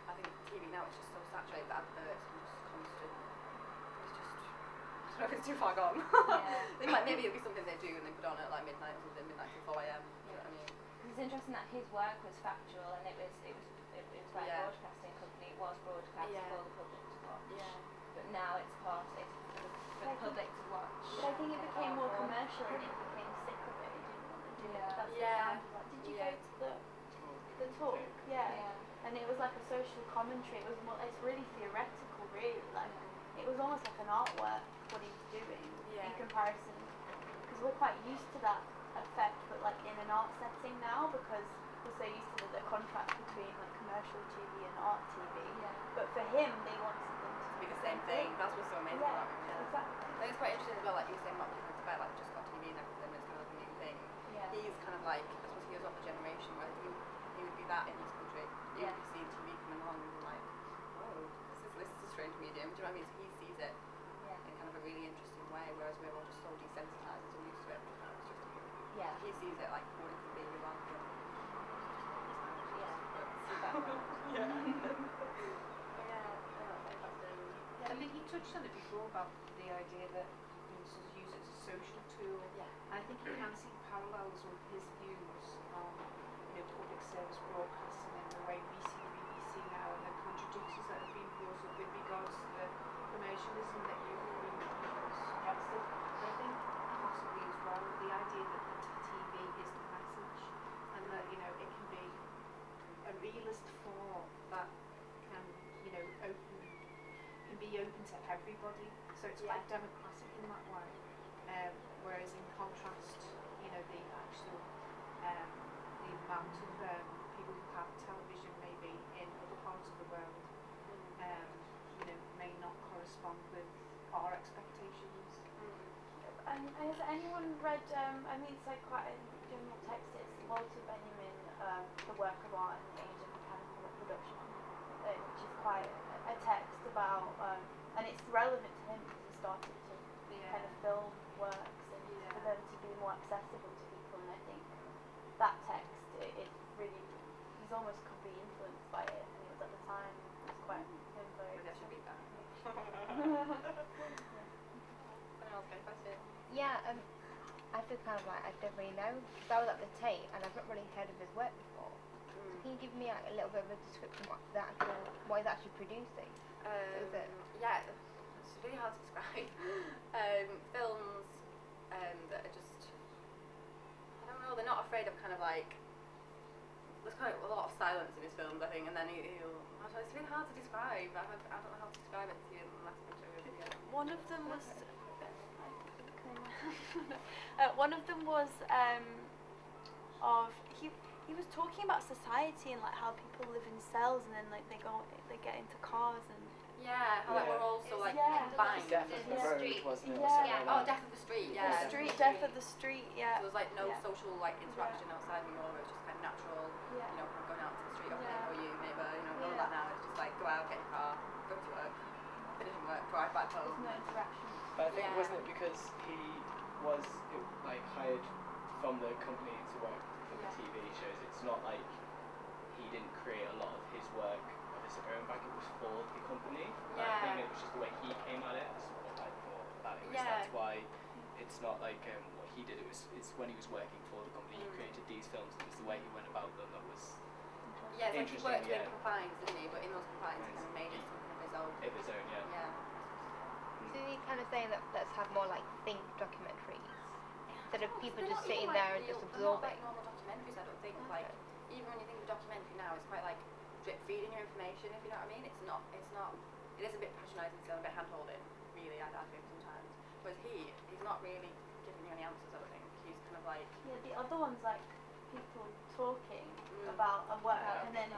I think TV now is just so saturated with adverts and just constant. It's just, I don't know if it's too far gone. Maybe it'll be something they do and they put on at like midnight or something, midnight till 4 a.m. You know what I mean? It's interesting that his work was factual and it was by a broadcasting company. It was broadcast for the public to watch. Yeah. But now it's for the public to watch. But I think it became more commercial and it became sick of it. It didn't want to do it. That's what it sounded like. Did you go to the talk? Yeah. And it was like a social commentary. It was more. It's really theoretical, really. Like it was almost like an artwork what he was doing in comparison. Because we're quite used to that effect, but like in an art setting now, because we're so used to the contrast between like commercial TV and art TV. Yeah. But for him, they wanted them to be the same thing. That's what's so amazing about him. Yeah. Exactly. I think it's quite interesting as well. Like you were saying about people in Tibet, like just got TV and everything. It's kind of a new thing. Yeah. He's kind of like, I suppose he was of the generation where he would be that in his country. He would be seeing TV coming along and be like, oh, this is a strange medium. Do you know what I mean? So he sees it in kind of a really interesting way, whereas we're all just so desensitized and so used to it. He sees it like what it could be without it. I think he touched on it before about the idea that sort of use it as a social tool. I think you can see parallels with his views on public service broadcasting and the way we see BBC now and the contradictions that have been brought up with regards to the commercialism that you've suggested. But I think possibly as well the idea that the TV is the message and that it can be a realist form that can open everybody, so it's Yeah. quite democratic in that way. Whereas in contrast, you know, the actual the amount of people who have television maybe in other parts of the world, you know, may not correspond with our expectations. And has anyone read, I mean it's like quite a general text, it's Walter Benjamin, The Work of Art in the Age of Mechanical Reproduction, which is quite a text about, and it's relevant to him because he started to kind of film works and for them to be more accessible to people, and I think that text, it really, he's almost could be influenced by it, and it was at the time, it was quite very. Maybe I should read that. Anyone else got a question? Yeah, I feel kind of like I don't really know because I was at the Tate and I've not really heard of his work before. So can you give me like, a little bit of a description what he's actually producing? Is it? Yeah, it's really hard to describe. Films that are just, I don't know, they're not afraid of kind of like, there's kind of a lot of silence in his films, I think, and then he'll I don't know, it's really hard to describe. I don't know how to describe it to you unless I can show you a video. One of them was one of them was of he was talking about society and like how people live in cells and then like they get into cars and yeah, how like we're all so like combined. Death of the Road, wasn't it? Yeah. Oh, Death of the Street, yeah. Death of the Street, yeah. So there was like no social like interaction outside anymore, it was just kind of natural, you know, kind of going out to the street, okay, how are you, neighbour, you know, none of that now, it's just like go out, get in your car, go to work, finishing work, drive back home. There's no interaction. But I think wasn't it because he was like hired from the company to work for the TV shows? It's not like he didn't create a lot of his work of his own back. It was for the company. Like, I think it was just the way he came at it. That's what I thought about it. That's why it's not like what he did. It's when he was working for the company. He created these films. It was the way he went about them that was yeah, it's like he interesting. worked in confines, didn't he? But in those confines, he kind of made it something of his own. Of his own, yeah. Yeah. So you're kind of saying that let's have more like think documentaries instead of people just sitting there and just They're not absorbing. like normal documentaries, I don't think. Like even when you think of documentary now, it's quite like drip feeding your information, if you know what I mean. It's not. It is a bit patronising, still a bit hand holding. Really, I think sometimes. Whereas he's not really giving you any answers. I don't think he's kind of like. Yeah, the other one's like people talking about a work and then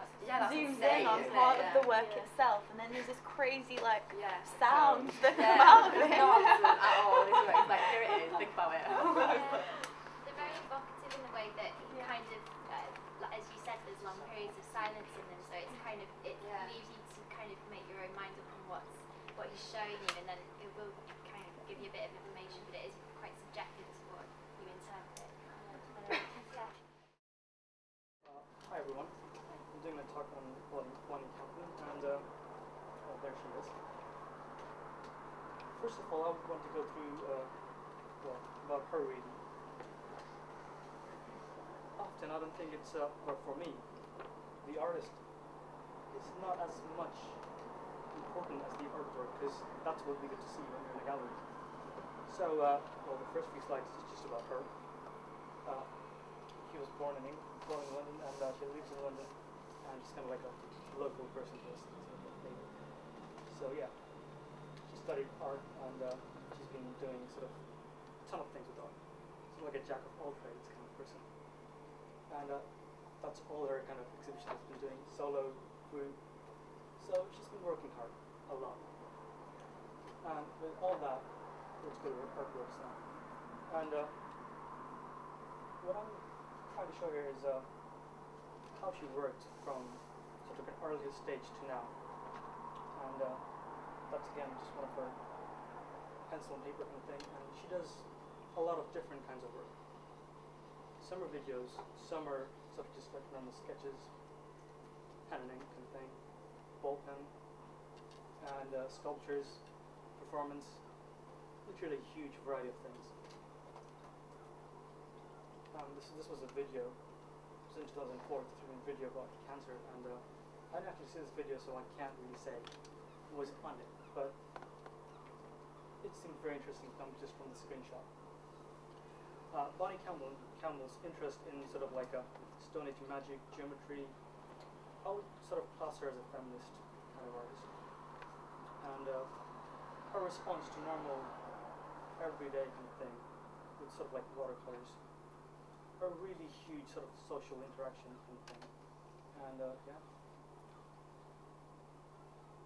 zooms in on part of the work itself and then there's this crazy like sounds that come out of it. It's not at all. It's like here it is, think about it. They're very evocative in the way that he kind of, like, as you said, there's long periods of silence in them, so it's kind of it leaves you to kind of make your own mind up on what he's showing you, and then it will kind of give you a bit of information, but it is quite subjective to what you interpret. Hi everyone, I'm doing a talk on Bonnie Kaplan and oh there she is. First of all I want to go through about her reading. Often I don't think it's, well for me, the artist is not as much important as the artwork because that's what we get to see when you're in the gallery. So, well the first few slides is just about her. She was born in London and she lives in London and she's kind of like a local person to us. So yeah, she studied art and she's been doing sort of a ton of things with art. Sort of like a jack of all trades kind of person. And that's all her kind of exhibition has been doing, solo, group. So she's been working hard a lot. And with all that, let's go to her artworks now. And what I'm trying to show here is how she worked from sort of an earliest stage to now. And that's again just one of her pencil and paper kind of thing. And she does a lot of different kinds of work. Some are videos, some are sort of just like normal sketches, pen and ink kind of thing, ball pen, and sculptures, performance, literally a huge variety of things. This was a video, it was in 2004, it's a video about cancer, and I didn't actually see this video so I can't really say what was on it, but it seemed very interesting just from the screenshot. Bonnie Campbell's interest in sort of like a Stone Age magic, geometry, I would sort of class her as a feminist kind of artist. And a response to normal, everyday kind of thing, with sort of like watercolors, a really huge sort of social interaction kind of thing. And yeah.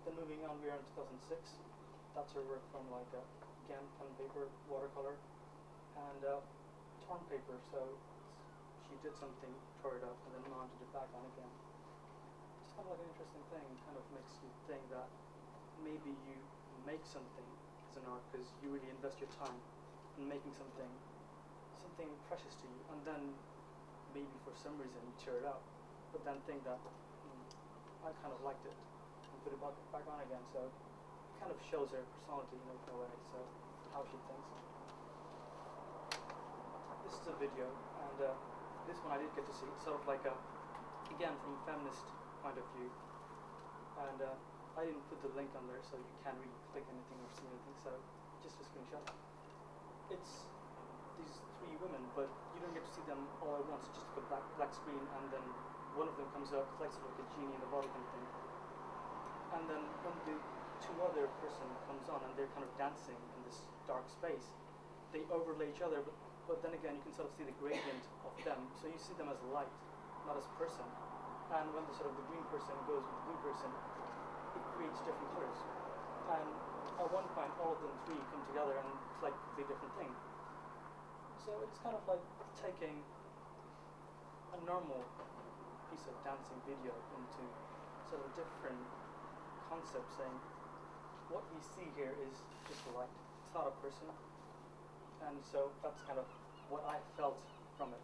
Then moving on, we are in 2006. That's her work from like again pen and paper, watercolor, and torn paper. So she did something, tore it up, and then mounted it back on again. It's kind of like an interesting thing. Kind of makes you think that maybe you make something as an art because you really invest your time in making something precious to you, and then maybe for some reason you tear it out, but then think that I kind of liked it and put it back on again. So it kind of shows her personality in a way. So how she thinks. This is a video, and this one I did get to see. It's sort of like again from a feminist point of view, and I didn't put the link on there, so you can't really click anything or see anything. So just a screenshot. It's these three women, but you don't get to see them all at once. Just a black screen, and then one of them comes up, like sort of like a genie in a bottle kind of thing. And then when the two other person comes on, and they're kind of dancing in this dark space, they overlay each other. But then again, you can sort of see the gradient of them, so you see them as light, not as person. And when the sort of the green person goes with the blue person, it creates different colors. And at one point, all of them three come together, and it's like a completely different thing. So it's kind of like taking a normal piece of dancing video into sort of a different concept, saying what we see here is just a light. It's not a person. And so that's kind of what I felt from it.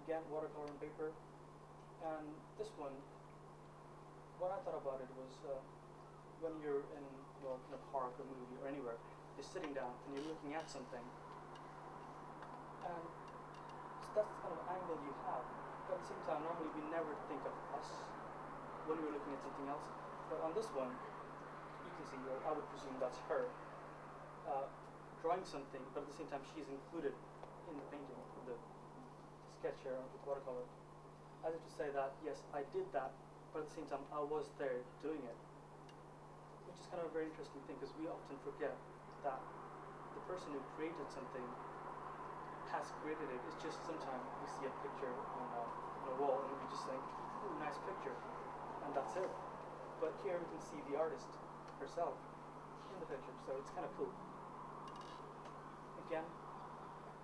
Again, watercolor and paper. And this one, what I thought about it was when you're in in a park or movie or anywhere, you're sitting down and you're looking at something, and so that's the kind of angle you have. But at the same time, normally we never think of us when we're looking at something else. But on this one, you can see, I would presume that's her drawing something, but at the same time she's included in the painting, the sketch here with watercolor. As if to say that, yes, I did that, but at the same time I was there doing it. Which is kind of a very interesting thing, because we often forget that the person who created something has created it. It's just sometimes we see a picture on a wall and we just think, ooh, nice picture, and that's it. But here we can see the artist herself in the picture, so it's kind of cool. Again,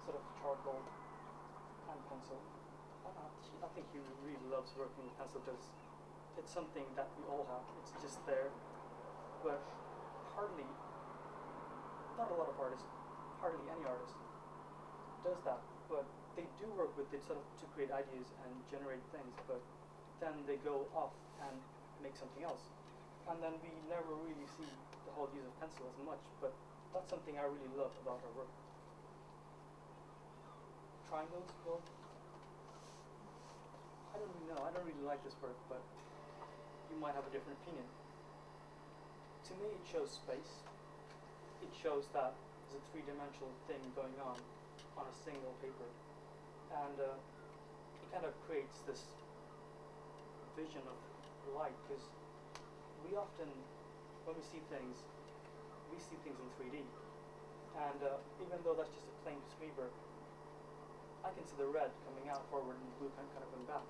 sort of charcoal and pencil. I think he really loves working with pencil because it's something that we all have. It's just there. But hardly, not a lot of artists, hardly any artist does that. But they do work with it sort of to create ideas and generate things, but then they go off and make something else. And then we never really see the whole use of pencil as much, but that's something I really love about her work. Triangles, well, I don't really know. I don't really like this work, but you might have a different opinion. To me, it shows space. It shows that there's a three-dimensional thing going on a single paper. And it kind of creates this vision of light, because we often, when we see things in 3D. And even though that's just a plain piece of paper, I can see the red coming out forward and the blue kind of going back.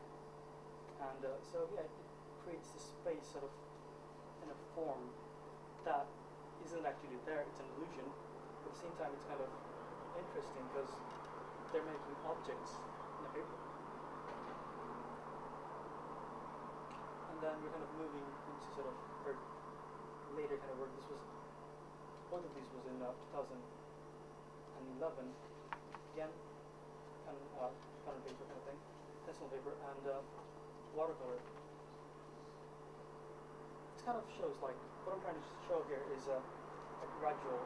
And so yeah, it creates this space sort of in a form that isn't actually there, it's an illusion. But at the same time, it's kind of interesting because they're making objects in a paper. And then we're kind of moving into sort of her later kind of work. Both of these was in 2011. Again, pen and paper kind of thing, pencil paper and watercolor. It kind of shows like, what I'm trying to show here is a gradual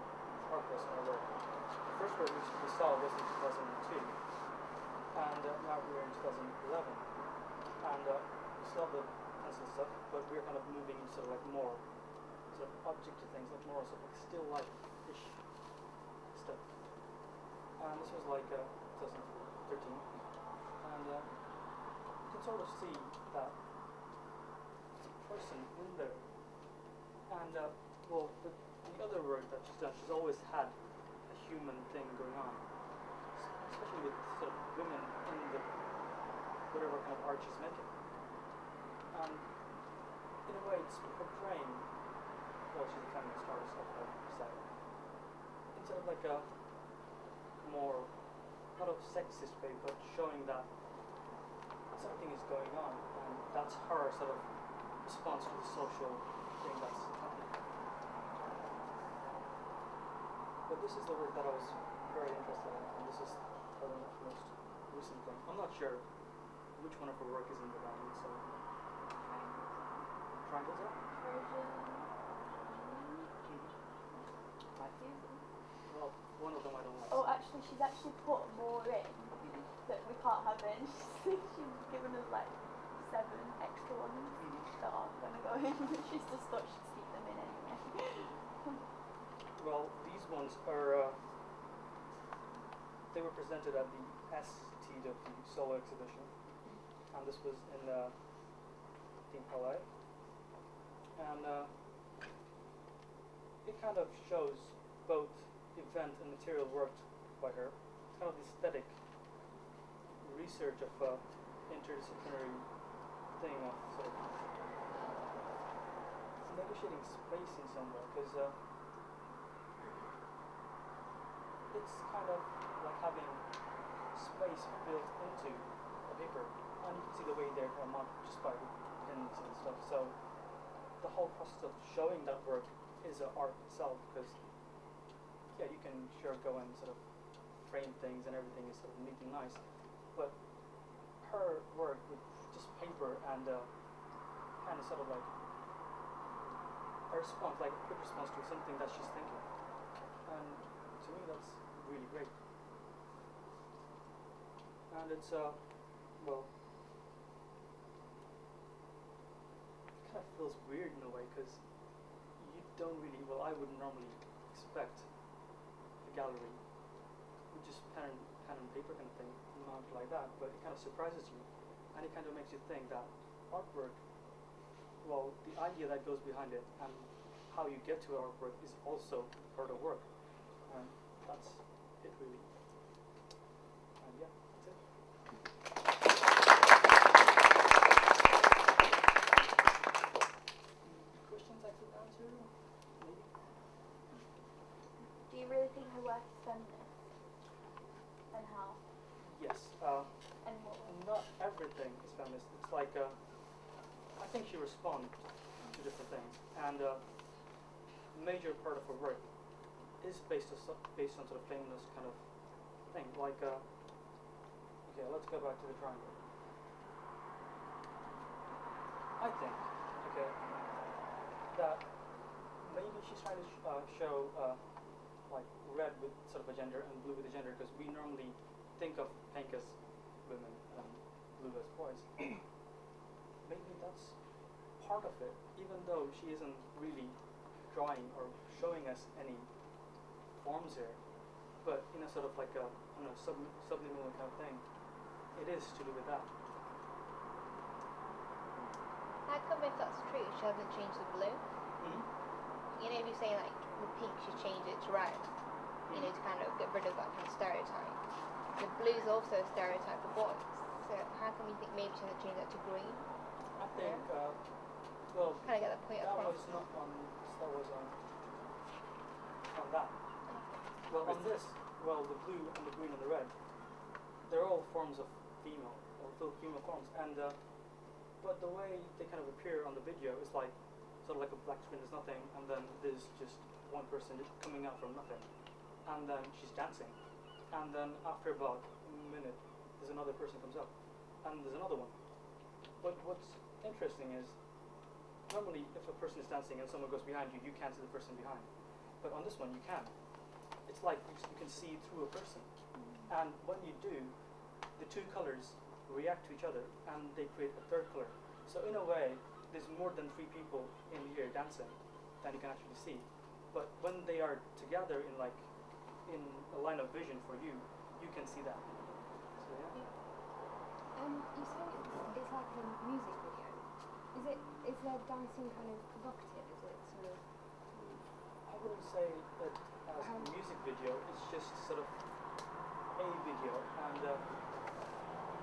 progress in our work. The first work we saw was in 2002, and now we're in 2011. And we still have the pencil stuff, but we're kind of moving into sort of like more sort of objective things, like more sort of like still life-ish stuff. And this was like 2013, and you can sort of see that there's a person in there, and well, the other work that she's done, she's always had a human thing going on, especially with sort of women in the whatever kind of art she's making. And in a way, it's portraying, well, she's a feminist artist, I would say, instead of like a more, not a sexist way, but showing that something is going on, and that's her sort of response to the social thing that's happening. But this is the work that I was very interested in, and this is the most recent thing. I'm not sure which one of her work is in the band, so triangles are? Well, one of them I don't like. Oh, actually, she's actually put more in that we can't have in. She's given us like 7 extra ones that aren't going to go in. She's just thought she'd keep them in anyway. Well, these ones are, they were presented at the STW solo exhibition, and this was in LA. And it kind of shows both event and material worked by her. It's kind of the aesthetic research of interdisciplinary thing of sort of negotiating space in some way, because it's kind of like having space built into a paper, and you can see the way they're marked just by pins and stuff. So the whole process of showing that work is an art itself, because yeah, you can sure go and sort of frame things and everything is sort of neat and nice, but her work with just paper and kind of sort of like a response, like a quick response to something that she's thinking, and to me that's really great. And it's well, it kind of feels weird in a way, because you don't really, well, I wouldn't normally expect a gallery with just pen and paper kind of thing mounted like that, but it kind of surprises you, and it kind of makes you think that artwork, well, the idea that goes behind it and how you get to artwork is also part of work, and that's it really. And yeah, that's it. Questions I could answer? Maybe? Do you really think her work is feminist? And how? Yes. And what? Not everything is feminist. It's like, I think she responds to different things, and a major part of her work is based on sort of feminist kind of thing. Like, okay, let's go back to the triangle. I think, okay, that maybe she's trying to show like red with sort of a gender and blue with a gender, because we normally think of pink as women and blue as boys. Maybe that's part of it, even though she isn't really drawing or showing us any forms here, but in a sort of like a, I don't know, subliminal kind of thing, it is to do with that. How come if that's true, she hasn't changed the blue? You know, if you say like the pink, she changed it to red, you know, to kind of get rid of that kind of stereotype. The blue's also a stereotype for boys, so how come you think maybe she hasn't changed that to green? I think, well, kind of get that point that across. was not on, that was on that. Well, on this, well, the blue and the green and the red, they're all forms of female, or female forms, and but the way they kind of appear on the video is like sort of like a black screen. There's nothing, and then there's just one person coming out from nothing, and then she's dancing, and then after about a minute, there's another person comes up, and there's another one. But what's interesting is, normally if a person is dancing and someone goes behind you, you can't see the person behind, but on this one you can. It's like you can see through a person, and when you do, the two colors react to each other and they create a third color. So in a way, there's more than 3 people in here dancing than you can actually see. But when they are together in like in a line of vision for you, you can see that. So yeah. You say it's like a music video. Is their dancing kind of provocative? Is it sort of wouldn't say that as a music video, it's just sort of a video, and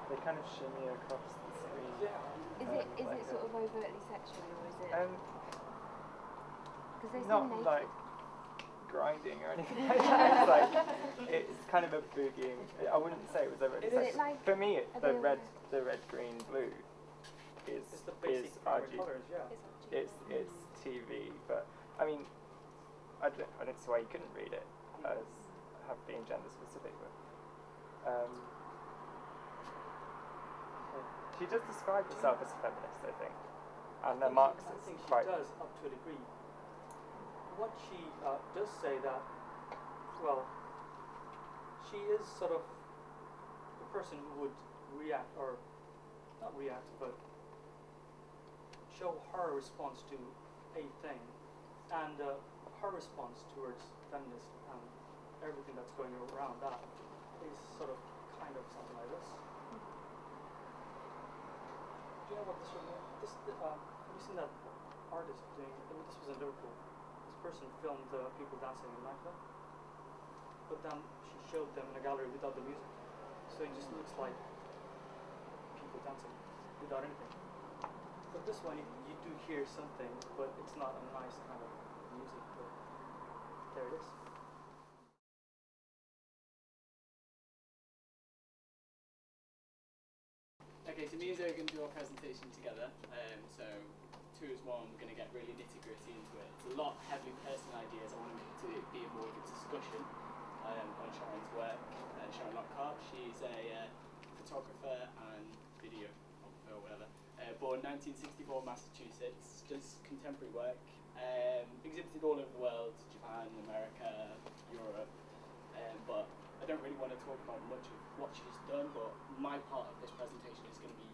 they kind of shimmy across the screen. yeah. Is it sort of overtly sexual, or is it? Because they seem Not naked. like grinding or anything like that. It's like it's kind of a boogieing. I wouldn't say it was overtly sexual. Like For me, the red, green, blue is It's the basic primary colours, yeah. it's TV, but I mean, I don't see why you couldn't read it as being gender specific. But she does describe herself as a feminist, I think, and a Marxist. I think she quite. does, up to a degree. What she does say that, well, she is sort of the person who would react, or not react, but show her response to a thing, and her response towards feminist and everything that's going around that is sort of kind of something like this. Do you know what this was? Have you seen that artist doing? I mean, this was in Liverpool. This person filmed people dancing in a nightclub, but then she showed them in a gallery without the music, so it just looks like people dancing without anything. But this one, you do hear something, but it's not a nice kind of music. But there it is. Okay, so me and Zoe are going to do our presentation together. So 2 as 1, we're going to get really nitty-gritty into it. It's a lot heavily personal ideas. I want it to be more of a discussion on Sharon's work. Sharon Lockhart, she's a photographer and videographer or whatever. Born 1964 Massachusetts, does contemporary work. Exhibited all over the world, Japan, America, Europe. But I don't really want to talk about much of what she's done, but my part of this presentation is going to be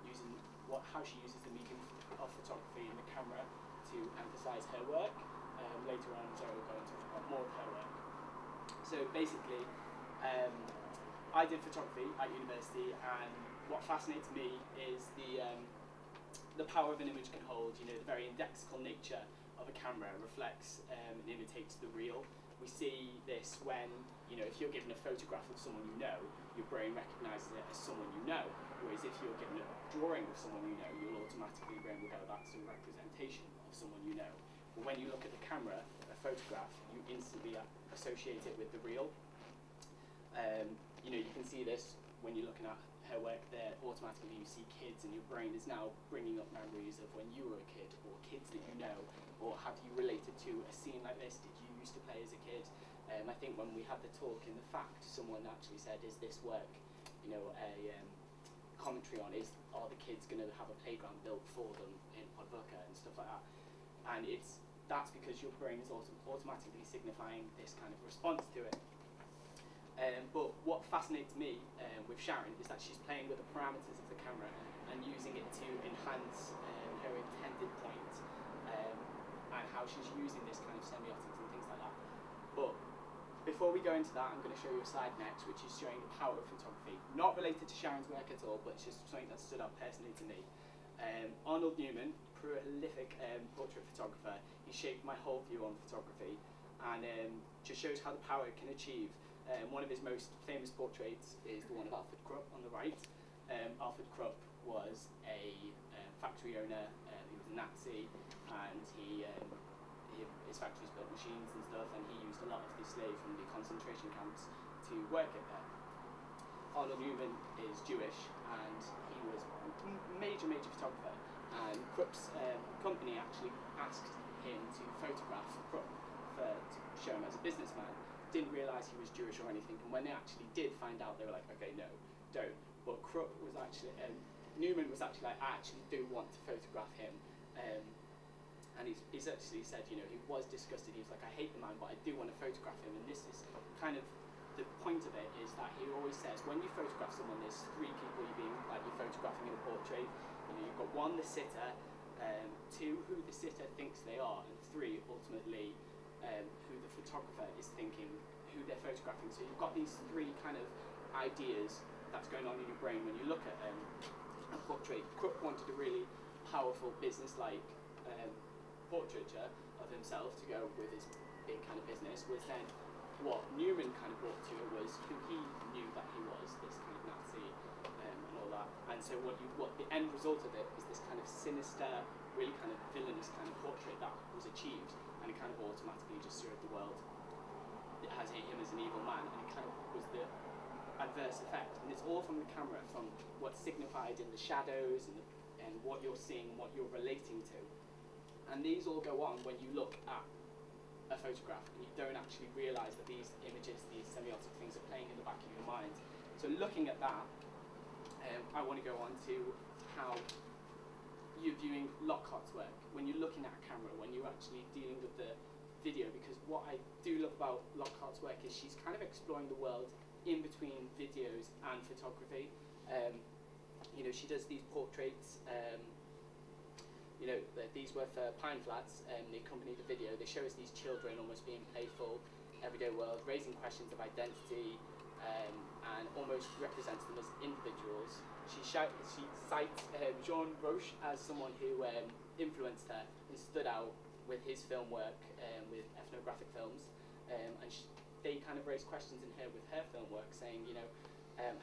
using how she uses the medium of photography and the camera to emphasise her work. Later on, Zoe will go and talk about more of her work. So basically, I did photography at university, and what fascinates me is the power of an image can hold. You know, the very indexical nature of a camera reflects and imitates the real. We see this when, you know, if you're given a photograph of someone you know, your brain recognises it as someone you know. Whereas if you're given a drawing of someone you know, your brain will go, that's a representation of someone you know. But when you look at the camera, a photograph, you instantly associate it with the real. You know, you can see this when you're looking at her work there. Automatically you see kids, and your brain is now bringing up memories of when you were a kid, or kids that you know, or have you related to a scene like this? Did you used to play as a kid? I think when we had the talk in the fact, someone actually said, is this work, you know, a commentary on, are the kids going to have a playground built for them in Podvuka and stuff like that? And that's because your brain is also automatically signifying this kind of response to it. But what fascinates me with Sharon is that she's playing with the parameters of the camera and using it to enhance her intended point, and how she's using this kind of semiotics and things like that. But before we go into that, I'm going to show you a slide next, which is showing the power of photography. Not related to Sharon's work at all, but it's just something that stood out personally to me. Arnold Newman, prolific portrait photographer, he shaped my whole view on photography, and just shows how the power it can achieve. One of his most famous portraits is the one of Alfred Krupp on the right. Alfred Krupp was a factory owner. He was a Nazi, and his factories built machines and stuff, and he used a lot of the slaves from the concentration camps to work at there. Arnold Newman is Jewish, and he was a major photographer, and Krupp's company actually asked him to photograph Krupp to show him as a businessman. Didn't realise he was Jewish or anything, and when they actually did find out, they were like, okay, no, don't. But Krupp was actually, Newman was actually like, I actually do want to photograph him. And he's actually said, you know, he was disgusted. He was like, I hate the man, but I do want to photograph him. And this is kind of the point of it, is that he always says, when you photograph someone, there's 3 people you're photographing in a portrait. You know, you've got 1, the sitter, 2, who the sitter thinks they are, and 3, ultimately, who the photographer is thinking, who they're photographing. So you've got these 3 kind of ideas that's going on in your brain when you look at a portrait. Krupp wanted a really powerful, business-like portraiture of himself to go with his big kind of business, was then what Newman kind of brought to it was who he knew that he was, this kind of Nazi and all that. And so what the end result of it is this kind of sinister, really kind of villainous kind of portrait that was achieved, and it kind of automatically just served the world. It has him as an evil man, and it kind of was the adverse effect. And it's all from the camera, from what's signified in the shadows and what you're seeing, what you're relating to. And these all go on when you look at a photograph and you don't actually realise that these images, these semiotic things are playing in the back of your mind. So looking at that, I want to go on to how you're viewing Lockhart's work, when you're looking at a camera, when you're actually dealing with the video, because what I do love about Lockhart's work is she's kind of exploring the world in between videos and photography. You know, she does these portraits, you know, these were for Pine Flats, they accompany the video. They show us these children almost being playful, everyday world, raising questions of identity, and almost represents them as individuals. She cites Jean Roche as someone who influenced her and stood out with his film work, with ethnographic films, and they kind of raise questions in her with her film work, saying, you know,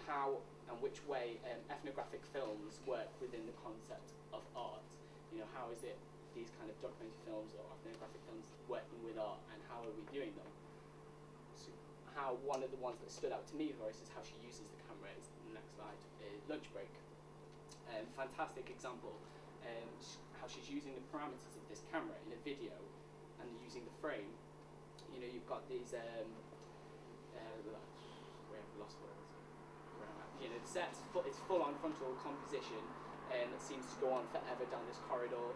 how and which way ethnographic films work within the concept of art. You know, how is it these kind of documentary films or ethnographic films working with art, and how are we viewing them? So how one of the ones that stood out to me, Horace, is how she uses the camera. It's the next slide, lunch break. Fantastic example, how she's using the parameters of this camera in a video and using the frame. You know, you've got these, where I've lost words. You know, the set's it's full on frontal composition, that seems to go on forever down this corridor.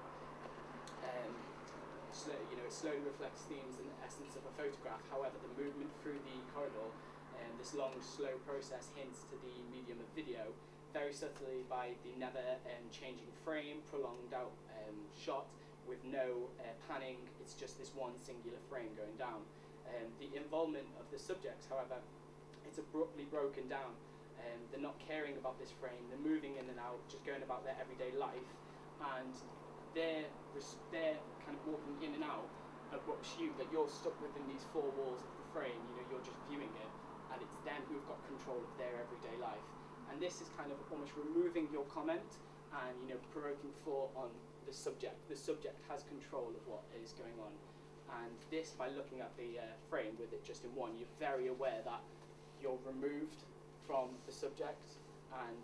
You know, it slowly reflects themes and the essence of a photograph. However, the movement through the corridor and this long, slow process hints to the medium of video, very subtly by the never changing frame, prolonged out shot with no panning. It's just this one singular frame going down. The involvement of the subjects, however, it's abruptly broken down. They're not caring about this frame. They're moving in and out, just going about their everyday life, and they're kind of walking in and out of what's you, that you're stuck within these four walls of the frame. You know, you're just viewing it, and it's them who've got control of their everyday life. And this is kind of almost removing your comment and, you know, provoking thought on the subject. The subject has control of what is going on. And this, by looking at the frame with it just in one, you're very aware that you're removed from the subject, and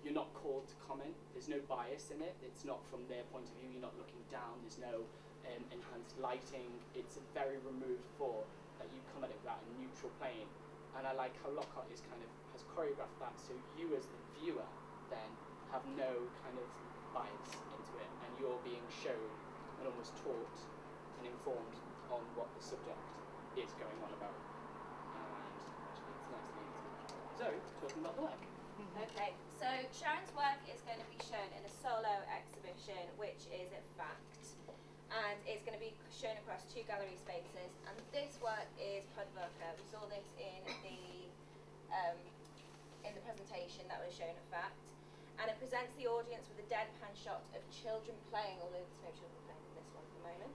you're not called to comment. There's no bias in it. It's not from their point of view. You're not looking down. There's no enhanced lighting. It's a very removed thought that you come at it that neutral plane. And I like how Lockhart has choreographed that, so you as the viewer then have no kind of bias into it, and you're being shown and almost taught and informed on what the subject is going on about. And actually, it's nice to meet you. So, talking about the work. Okay, so Sharon's work is going to be shown in a solo exhibition, which is at FACT, and it's going to be shown across 2 gallery spaces. And this work is Podvoka. We saw this in the presentation that was shown at FACT, and it presents the audience with a deadpan shot of children playing, although there's no children playing in this one at the moment,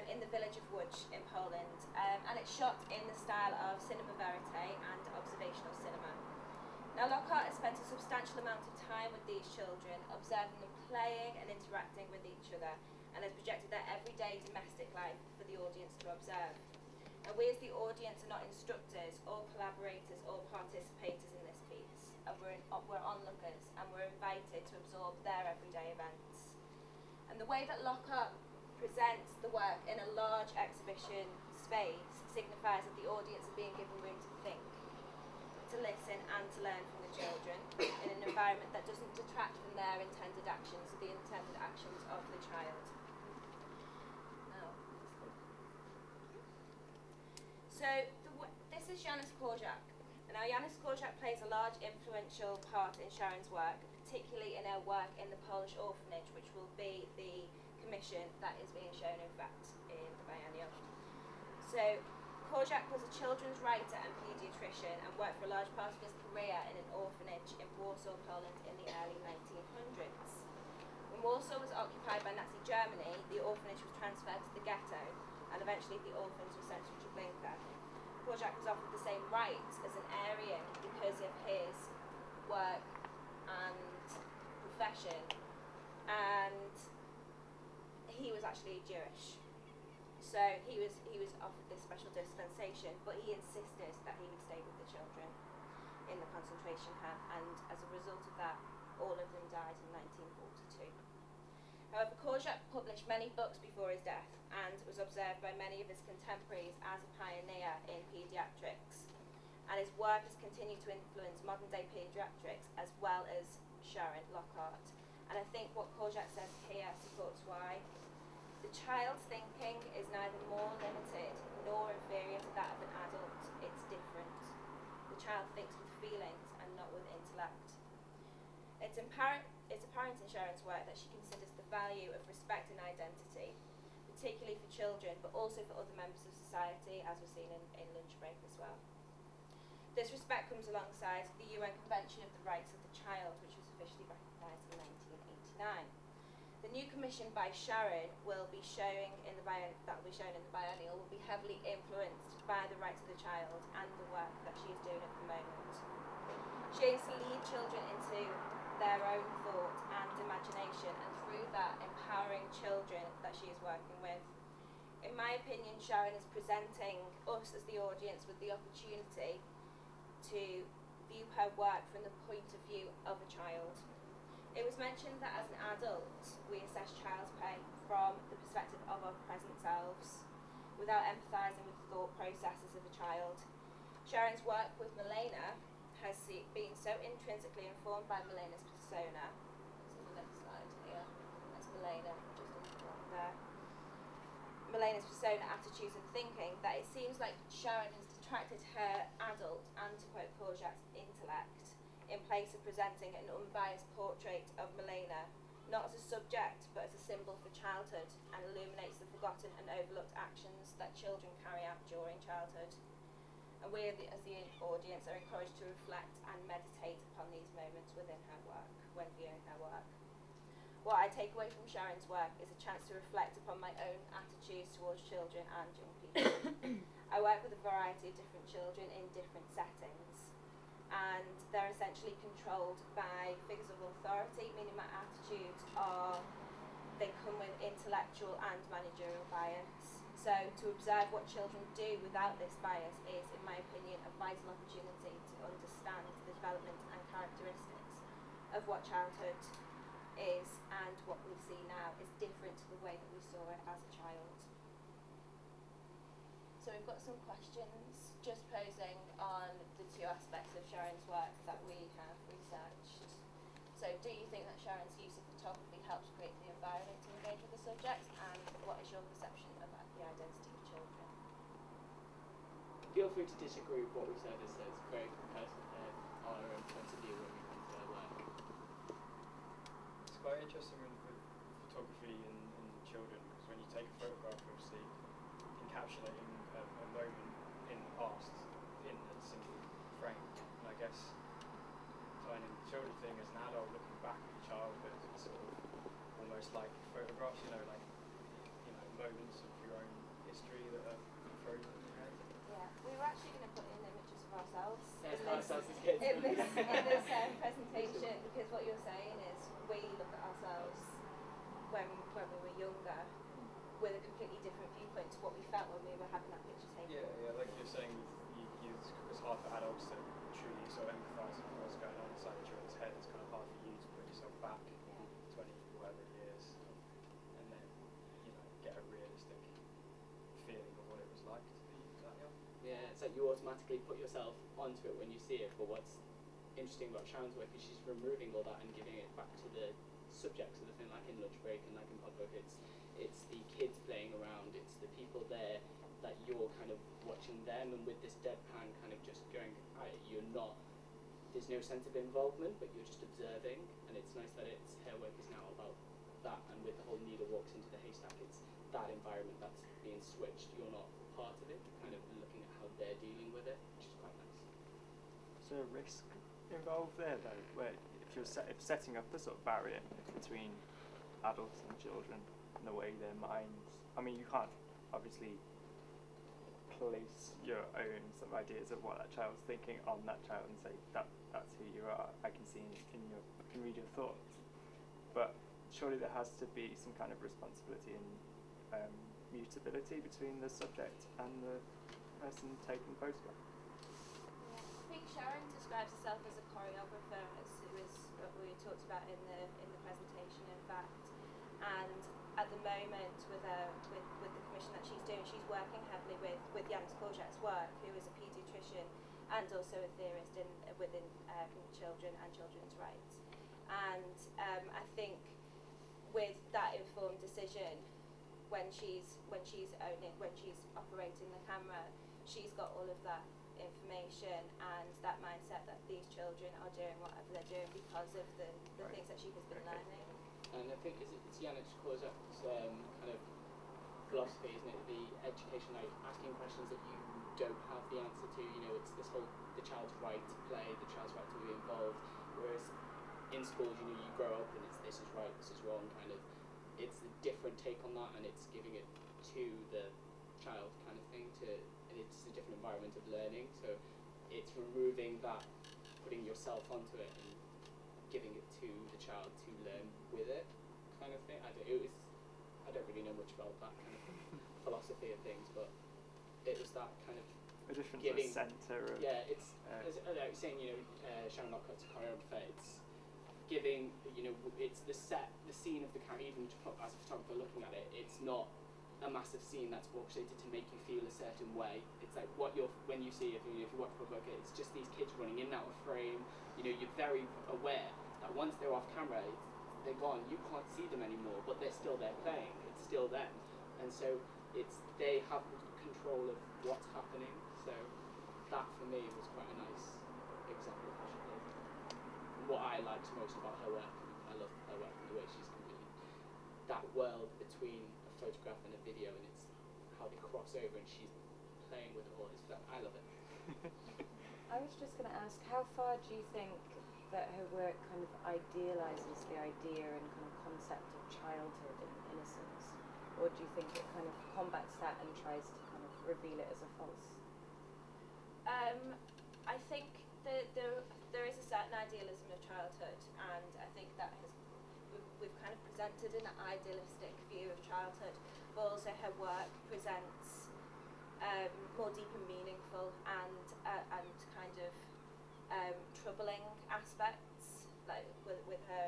in the village of Łódź in Poland, and it's shot in the style of cinema verite and observational cinema. Now, Lockhart has spent a substantial amount of time with these children, observing them playing and interacting with each other, and has projected their everyday domestic life for the audience to observe. And we as the audience are not instructors or collaborators or participators in this piece. And we're onlookers, and we're invited to absorb their everyday events. And the way that Lockhart presents the work in a large exhibition space signifies that the audience are being given room to think, to listen and to learn from the children in an environment that doesn't detract from their intended actions, the intended actions of the child. So this is Janusz Korczak. Now, Janusz Korczak plays a large influential part in Sharon's work, particularly in her work in the Polish orphanage, which will be the commission that is being shown, in fact, in the Biennial. So Korczak was a children's writer and paediatrician, and worked for a large part of his career in an orphanage in Warsaw, Poland in the early 1900s. When Warsaw was occupied by Nazi Germany, the orphanage was transferred to the ghetto, and eventually the orphans were sent to Treblinka. Korczak was offered the same rights as an Aryan because of his work and profession, and he was actually Jewish. So he was offered this special dispensation, but he insisted that he would stay with the children in the concentration camp, and as a result of that, all of them died in 1942. However, Korczak published many books before his death and was observed by many of his contemporaries as a pioneer in paediatrics, and his work has continued to influence modern-day paediatrics as well as Sharon Lockhart. And I think what Korczak says here supports why. The child's thinking is neither more limited nor inferior to that of an adult. It's different. The child thinks with feelings and not with intellect. It's apparent in Sharon's work that she considers the value of respect and identity, particularly for children, but also for other members of society, as we've seen in Lunch Break as well. This respect comes alongside the UN Convention of the Rights of the Child, which was officially recognised in 1989. The new commission by Sharon will be showing in the biennial will be heavily influenced by the rights of the child and the work that she is doing at the moment. She aims to lead children into their own thought and imagination, and through that empowering children that she is working with. In my opinion, Sharon is presenting us as the audience with the opportunity to view her work from the point of view of a child. It was mentioned that as an adult, we assess child's play from the perspective of our present selves, without empathising with the thought processes of a child. Sharon's work with Milena has been so intrinsically informed by Milena's persona. So the next slide here, that's Milena, just in the front there. Milena's persona, attitudes and thinking, that it seems like Sharon has detracted her adult and, to quote Korczak's, intellect, in place of presenting an unbiased portrait of Milena, not as a subject but as a symbol for childhood, and illuminates the forgotten and overlooked actions that children carry out during childhood. And we as the audience are encouraged to reflect and meditate upon these moments within her work, when viewing her work. What I take away from Sharon's work is a chance to reflect upon my own attitudes towards children and young people. I work with a variety of different children in different settings, and they're essentially controlled by figures of authority, meaning my attitudes they come with intellectual and managerial bias. So to observe what children do without this bias is, in my opinion, a vital opportunity to understand the development and characteristics of what childhood is, and what we see now is different to the way that we saw it as a child. So we've got some questions just posing on the two aspects of Sharon's work that we have researched. So do you think that Sharon's use of photography helps create the environment to engage with the subjects, and what is your perception about the identity of children? Feel free to disagree with what we said. It's very our own point of view when we come to our work. It's quite interesting with photography in children, because when you take a photograph, obviously encapsulating a moment in the past in a single frame. And I guess finding the children thing as an adult looking back at your childhood, it's sort of almost like photographs, moments of your own history that are frozen in your head. Yeah, we were actually going to put in images of ourselves in this presentation, because what you're saying is we look at ourselves when we were younger with a completely different viewpoint to what we felt when we were having that picture taken. Yeah, like you're saying, it's hard for adults to truly sort of empathise with what's going on inside the children's head. It's kind of hard for you to put yourself back 20 whatever years, and then get a realistic feeling of what it was like to be that young. Yeah, it's like you automatically put yourself onto it when you see it, but what's interesting about Sharon's work is she's removing all that and giving it back to the subjects of the thing, like in Lunch Break and like in Podbook. It's the kids playing around, it's the people there that you're kind of watching them, and with this deadpan kind of just going, there's no sense of involvement, but you're just observing, and it's nice that her work is now about that, and with the whole needle walks into the haystack, it's that environment that's being switched, you're not part of it, you're kind of looking at how they're dealing with it, which is quite nice. Is there a risk involved there though, where if setting up a sort of barrier between adults and children and the way their minds, I mean you can't obviously place your own sort of ideas of what that child's thinking on that child and say that's who you are. I can see in your, I can read your thoughts. But surely there has to be some kind of responsibility and mutability between the subject and the person taking the photograph. I think Sharon describes herself as a choreographer, as it was what we talked about in the presentation, in fact. And at the moment, with the commission that she's doing, she's working heavily with Yannis Courgette's work, who is a paediatrician and also a theorist within children and children's rights. And I think with that informed decision, when she's operating the camera, she's got all of that information and that mindset that these children are doing whatever they're doing because of the things that she has been learning. And I think it's Yannis Courgette's kind of philosophy, isn't it? The education, like asking questions that you don't have the answer to. You know, it's this whole the child's right to play, the child's right to be involved. Whereas in schools, you know, you grow up and it's this is right, this is wrong, kind of. It's a different take on that, and it's giving it to the child, kind of thing. And it's a different environment of learning. So it's removing that, putting yourself onto it, and giving it to the child to learn with it, kind of thing. I don't really know much about that kind of philosophy of things, but it was that kind of a different giving centre of it's as like saying, you know, Sharon Lockhart's a choreographer. It's giving, you know, it's the scene of the camera. Even as a photographer looking at it, it's not a massive scene that's orchestrated to make you feel a certain way. It's like when you see if you watch a book, it's just these kids running in and out of frame. You know, you're very aware that once they're off camera, they're gone. You can't see them anymore, but they're still there playing. It's still them, and so they have control of what's happening. So that for me was quite a nice example of how she plays it. What I liked most about her work, and I love her work and the way she's completely that world between a photograph and a video, and it's how they cross over, and she's playing with it all. I love it. I was just going to ask, how far do you think that her work kind of idealises the idea and kind of concept of childhood and innocence? Or do you think it kind of combats that and tries to kind of reveal it as a false? I think there is a certain idealism of childhood, and I think that we've kind of presented an idealistic view of childhood, but also her work presents more deep and meaningful and kind of troubling aspects, like with her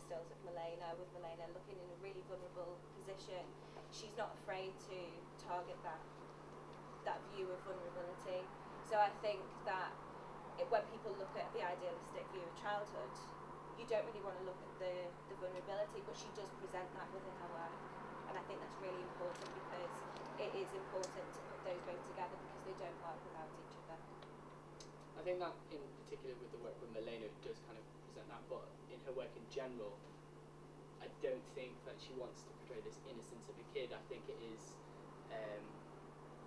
stills of Milena, with Milena looking in a really vulnerable position. She's not afraid to target that view of vulnerability. So I think that when people look at the idealistic view of childhood, you don't really want to look at the vulnerability, but she does present that within her work. And I think that's really important, because it is important to put those both together, because they don't work without each other. I think that in particular with the work with Milena, it does kind of present that, but in her work in general, I don't think that she wants to portray this innocence of a kid. I think it is,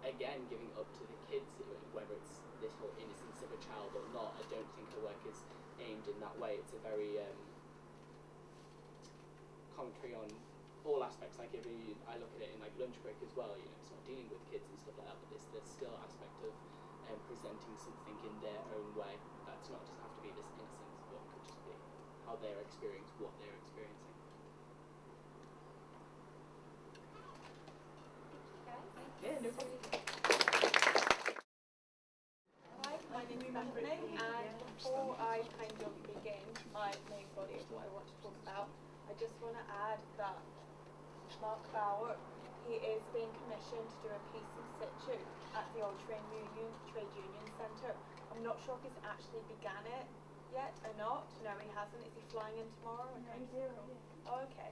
again, giving up to the kids, whether it's this whole innocence of a child or not. I don't think her work is aimed in that way. It's a very commentary on all aspects. Like I look at it in like Lunch Break as well. You know, it's not dealing with kids and stuff like that, but there's still aspect of presenting something in their own way. That's not just have to be this innocence, but it could just be how they're experiencing what they're experiencing. Yeah, no problem. Hi, my name is Bethany, and before I kind of begin my main body of what I want to talk about, I just want to add that Mark Bauer, he is being commissioned to do a piece in situ at the old Trade Union Centre. I'm not sure if he's actually began it yet or not. No, he hasn't. Is he flying in tomorrow? Okay. Oh, okay.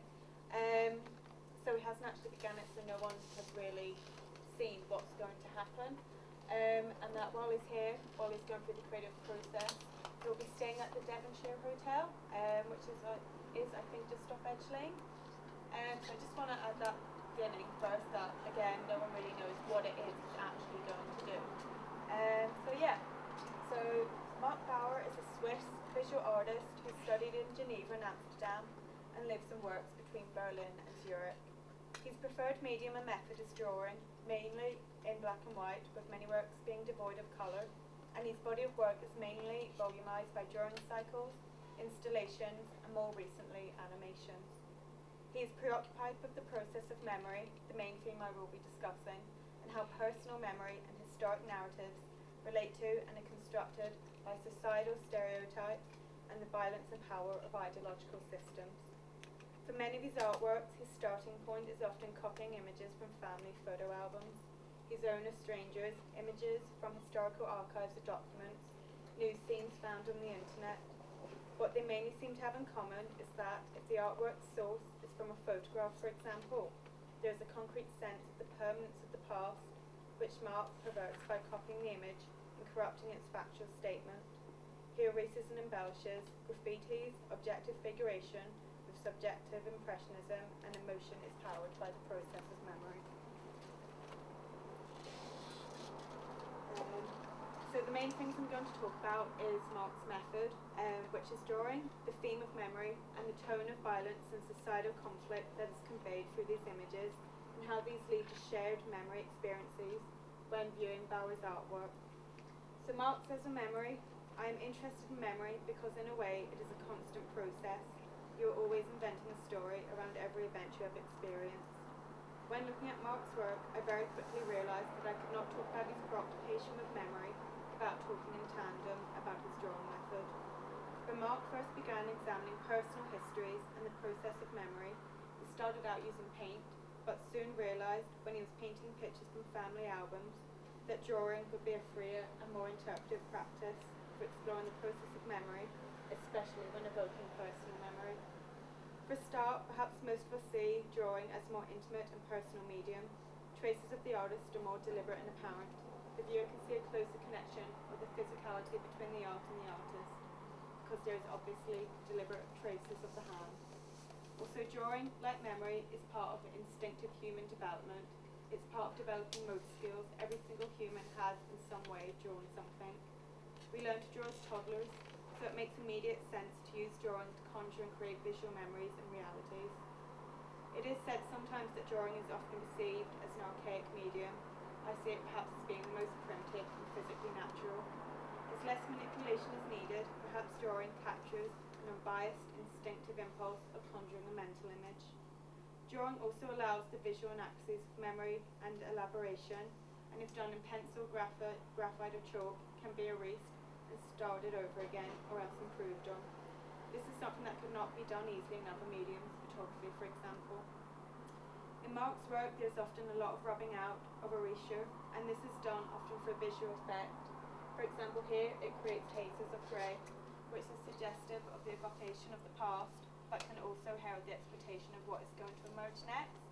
So he hasn't actually begun it, so no one has really seen what's going to happen. And that while he's here, while he's going through the creative process, he'll be staying at the Devonshire Hotel, which is I think just off Edgeley. So I just want to add that beginning first, that again no one really knows what it is he's actually going to do. So Mark Bauer is a Swiss visual artist who studied in Geneva and Amsterdam and lives and works between Berlin and Zurich. His preferred medium and method is drawing, mainly in black and white, with many works being devoid of colour, and his body of work is mainly volumised by drawing cycles, installations, and more recently, animations. He is preoccupied with the process of memory, the main theme I will be discussing, and how personal memory and historic narratives relate to and are constructed by societal stereotypes and the violence and power of ideological systems. For many of his artworks, his starting point is often copying images from family photo albums, his own of strangers, images from historical archives or documents, news scenes found on the internet. What they mainly seem to have in common is that if the artwork's source is from a photograph, for example, there is a concrete sense of the permanence of the past, which Mark perverts by copying the image and corrupting its factual statement. He erases and embellishes, graffitis, objective figuration, with subjective impressionism, and emotion is powered by the process of memory. So the main things I'm going to talk about is Mark's method, which is drawing, the theme of memory, and the tone of violence and societal conflict that is conveyed through these images, and how these lead to shared memory experiences when viewing Bauer's artwork. So Mark says of memory, I am interested in memory because in a way it is a constant process. You are always inventing a story around every event you have experienced. When looking at Mark's work, I very quickly realised that I could not talk about his preoccupation with memory without talking in tandem about his drawing method. When Mark first began examining personal histories and the process of memory, he started out using paint, but soon realised when he was painting pictures from family albums that drawing would be a freer and more interpretive practice for exploring the process of memory, especially when evoking personal memory. For a start, perhaps most of us see drawing as a more intimate and personal medium. Traces of the artist are more deliberate and apparent. The viewer can see a closer connection with the physicality between the art and the artist, because there is obviously deliberate traces of the hand. Also, drawing, like memory, is part of instinctive human development. It's part of developing motor skills. Every single human has, in some way, drawn something. We learn to draw as toddlers, so it makes immediate sense to use drawing to conjure and create visual memories and realities. It is said sometimes that drawing is often perceived as an archaic medium. I see it perhaps as being the most primitive and physically natural. As less manipulation is needed, perhaps drawing captures an unbiased, instinctive impulse of conjuring a mental image. Drawing also allows the visual analysis of memory and elaboration, and if done in pencil, graphite or chalk, can be erased and started over again or else improved on. This is something that could not be done easily in other mediums, photography for example. In Mark's work, there's often a lot of rubbing out of erasure, and this is done often for a visual effect. For example, here it creates hazes of grey, which is suggestive of the evocation of the past, but can also herald the expectation of what is going to emerge next.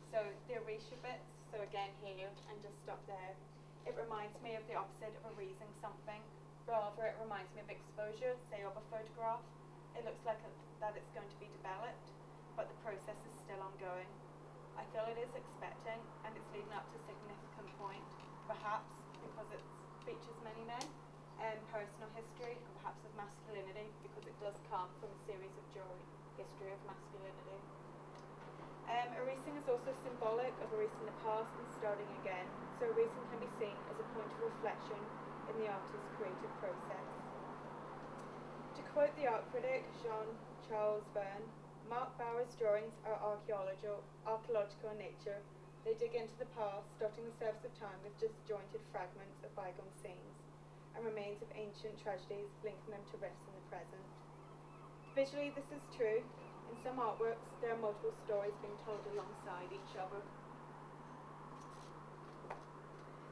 So the erasure bits, so again here, and just stop there, it reminds me of the opposite of erasing something. Rather, it reminds me of exposure, say of a photograph. It looks like that it's going to be developed, but the process is still ongoing. I feel it is expecting, and it's leading up to a significant point, perhaps because it features many men, and personal history, and perhaps of masculinity, because it does come from a series of drawing history of masculinity. Erasing is also symbolic of erasing the past and starting again, so erasing can be seen as a point of reflection in the artist's creative process. To quote the art critic Jean-Charles Verne, Mark Bauer's drawings are archaeological in nature. They dig into the past, dotting the surface of time with disjointed fragments of bygone scenes and remains of ancient tragedies, linking them to rifts in the present. Visually, this is true. In some artworks, there are multiple stories being told alongside each other.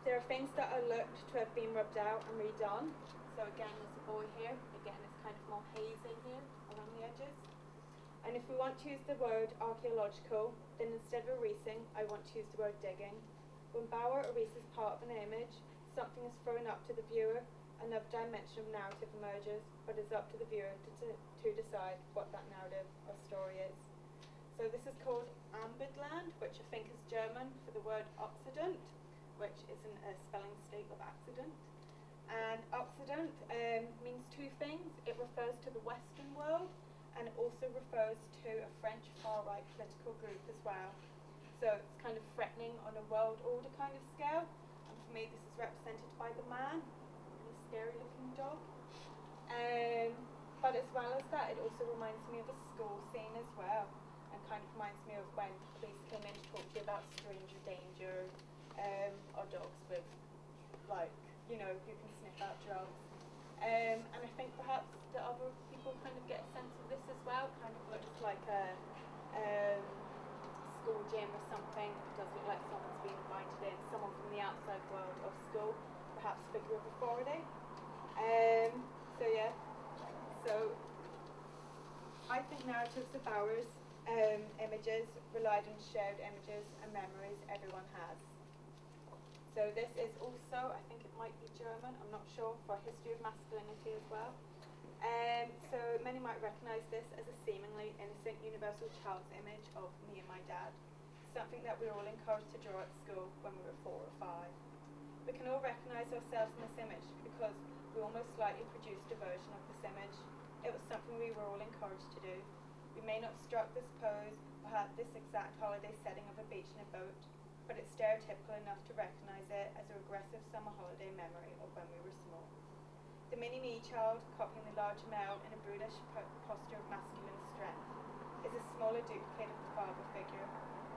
There are things that are looked to have been rubbed out and redone. So again, there's a boy here. Again, it's kind of more hazy here around the edges. And if we want to use the word archaeological, then instead of erasing, I want to use the word digging. When Bauer erases part of an image, something is thrown up to the viewer, another dimension of narrative emerges, but it's up to the viewer to decide what that narrative or story is. So this is called Ambidland, which I think is German for the word Occident, which isn't a spelling mistake of accident. And Occident means two things. It refers to the Western world, and it also refers to a French far-right political group as well. So it's kind of threatening on a world order kind of scale. And for me, this is represented by the man and a scary looking dog. But as well as that, it also reminds me of a school scene as well, and kind of reminds me of when police came in to talk to you about stranger danger, or dogs with, like, you know, who can sniff out drugs. And I think perhaps the other people kind of get a sense of this as well. Kind of looks like a school gym or something. It does look like someone's been invited in, someone from the outside world of school, perhaps figure of authority. So yeah. So I think narratives of ours, images, relied on shared images and memories everyone has. So this is also, I think it might be German, I'm not sure, for history of masculinity as well. So many might recognise this as a seemingly innocent universal child's image of me and my dad, something that we were all encouraged to draw at school when we were 4 or 5. We can all recognise ourselves in this image because we almost slightly produced a version of this image. It was something we were all encouraged to do. We may not have struck this pose or had this exact holiday setting of a beach in a boat, but it's stereotypical enough to recognise it as a regressive summer holiday memory of when we were small. The mini-me child, copying the larger male in a brutish posture of masculine strength, is a smaller duplicate of the father figure,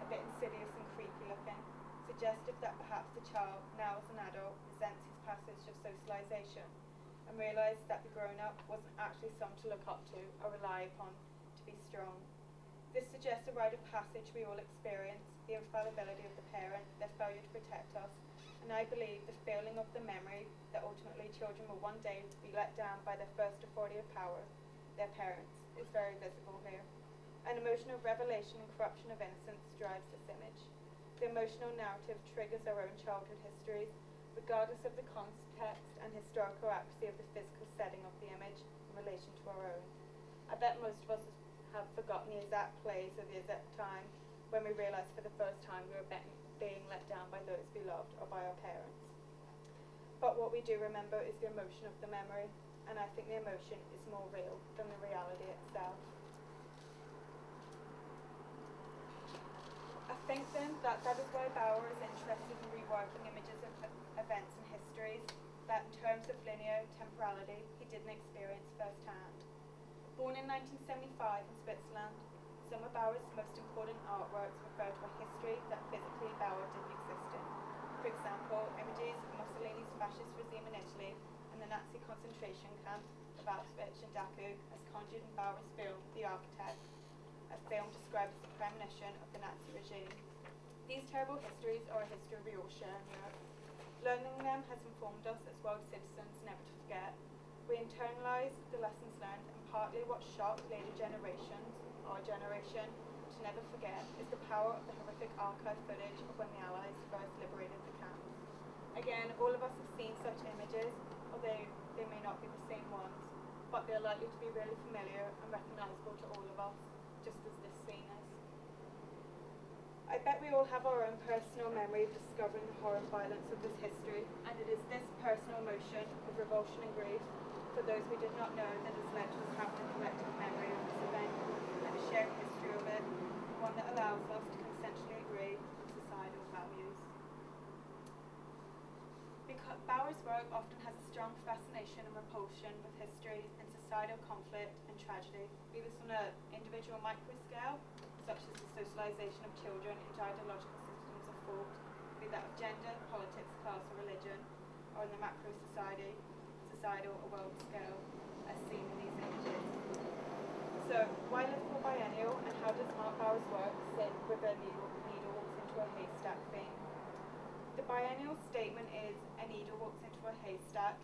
a bit insidious and creepy looking, suggestive that perhaps the child, now as an adult, resents his passage of socialisation and realised that the grown-up wasn't actually someone to look up to or rely upon to be strong. This suggests a rite of passage we all experience, the infallibility of the parent, their failure to protect us, and I believe the failing of the memory that ultimately children will one day be let down by their first authority of power, their parents, is very visible here. An emotion of revelation and corruption of innocence drives this image. The emotional narrative triggers our own childhood histories, regardless of the context and historical accuracy of the physical setting of the image in relation to our own. I bet most of us have forgotten the exact place or the exact time when we realised for the first time we were being let down by those we loved or by our parents. But what we do remember is the emotion of the memory, and I think the emotion is more real than the reality itself. I think then that is why Bauer is interested in reworking images of events and histories that in terms of linear temporality he didn't experience firsthand. Born in 1975 in Switzerland, some of Bauer's most important artworks refer to a history that physically Bauer didn't exist in. For example, images of Mussolini's fascist regime in Italy and the Nazi concentration camps of Auschwitz and Dachau as conjured in Bauer's film The Architect, a film described as a premonition of the Nazi regime. These terrible histories are a history we all share in Europe. Learning them has informed us as world citizens never to forget. We internalise the lessons learned, and partly what shocked later generations, our generation, to never forget is the power of the horrific archive footage of when the Allies first liberated the camps. Again, all of us have seen such images, although they may not be the same ones, but they're likely to be really familiar and recognisable to all of us, just as this scene is. I bet we all have our own personal memory of discovering the horror and violence of this history, and it is this personal emotion of revulsion and grief for those we did not know that has led to us having a collective memory of this event and a shared history of it, one that allows us to consensually agree on societal values. Because Bauer's work often has a strong fascination and repulsion with history and societal conflict and tragedy, be this on an individual micro scale, such as the socialisation of children into ideological systems of thought, be that of gender, politics, class or religion, or in the macro societal or world scale, as seen in these images. So, why Liverpool Biennial, and how does Mark Bauer's work sit with a needle walks into a haystack theme? The biennial statement is, a needle walks into a haystack,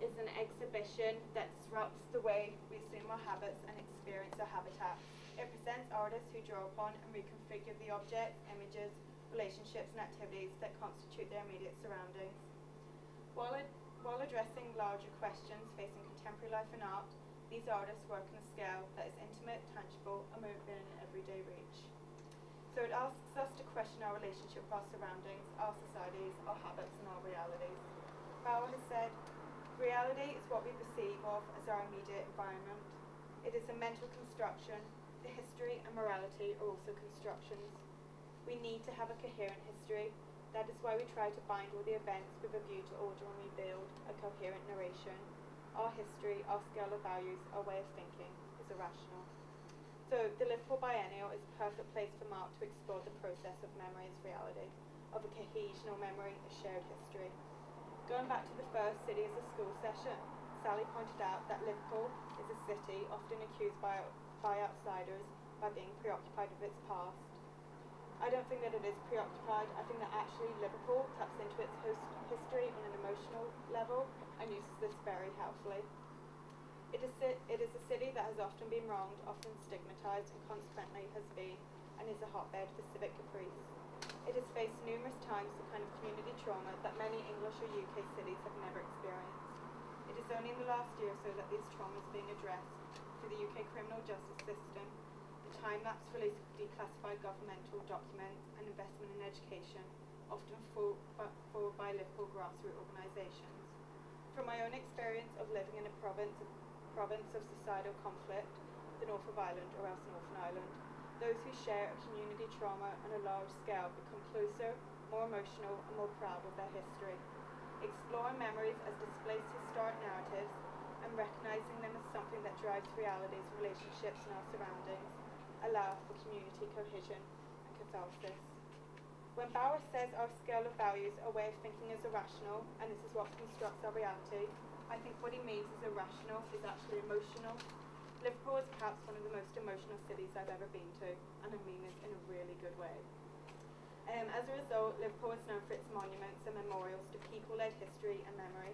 is an exhibition that disrupts the way we assume our habits and experience our habitats. It presents artists who draw upon and reconfigure the objects, images, relationships and activities that constitute their immediate surroundings. While addressing larger questions facing contemporary life and art, these artists work on a scale that is intimate, tangible and within everyday reach. So it asks us to question our relationship with our surroundings, our societies, our habits and our realities. Bauer has said, reality is what we perceive of as our immediate environment. It is a mental construction. The history and morality are also constructions. We need to have a coherent history. That is why we try to bind all the events with a view to order and rebuild a coherent narration. Our history, our scale of values, our way of thinking is irrational. So the Liverpool Biennial is a perfect place for Mark to explore the process of memory as reality, of a cohesional memory, a shared history. Going back to the first City as a School session, Sally pointed out that Liverpool is a city often accused by outsiders by being preoccupied with its past. I don't think that it is preoccupied. I think that actually Liverpool taps into its history on an emotional level and uses this very helpfully. It is a city that has often been wronged, often stigmatised, and consequently has been and is a hotbed for civic caprice. It has faced numerous times the kind of community trauma that many English or UK cities have never experienced. It is only in the last year or so that these traumas are being addressed through the UK criminal justice system, the time-lapse release of declassified governmental documents, and investment in education, often forward by Liverpool grassroots organisations. From my own experience of living in a province of societal conflict, the north of Ireland, or else Northern Ireland, those who share a community trauma on a large scale become closer, more emotional, and more proud of their history. Exploring memories as displaced historic narratives and recognising them as something that drives realities, relationships, and our surroundings allow for community cohesion and catharsis. When Bauer says our scale of values, our way of thinking is irrational, and this is what constructs our reality, I think what he means is irrational is actually emotional. Liverpool is perhaps one of the most emotional cities I've ever been to, and I mean this in a really good way. As a result, Liverpool is known for its monuments and memorials to people-led history and memory.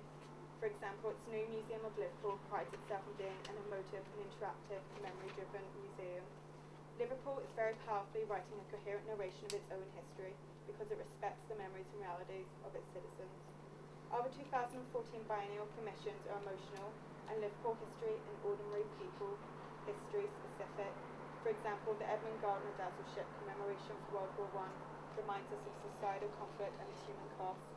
For example, its new Museum of Liverpool prides itself on being an emotive and interactive, memory-driven museum. Liverpool is very powerfully writing a coherent narration of its own history because it respects the memories and realities of its citizens. Our 2014 biennial commissions are emotional and Liverpool history and ordinary people history specific. For example, the Edmund Gardner Dazzleship commemoration for World War I reminds us of societal conflict and its human cost.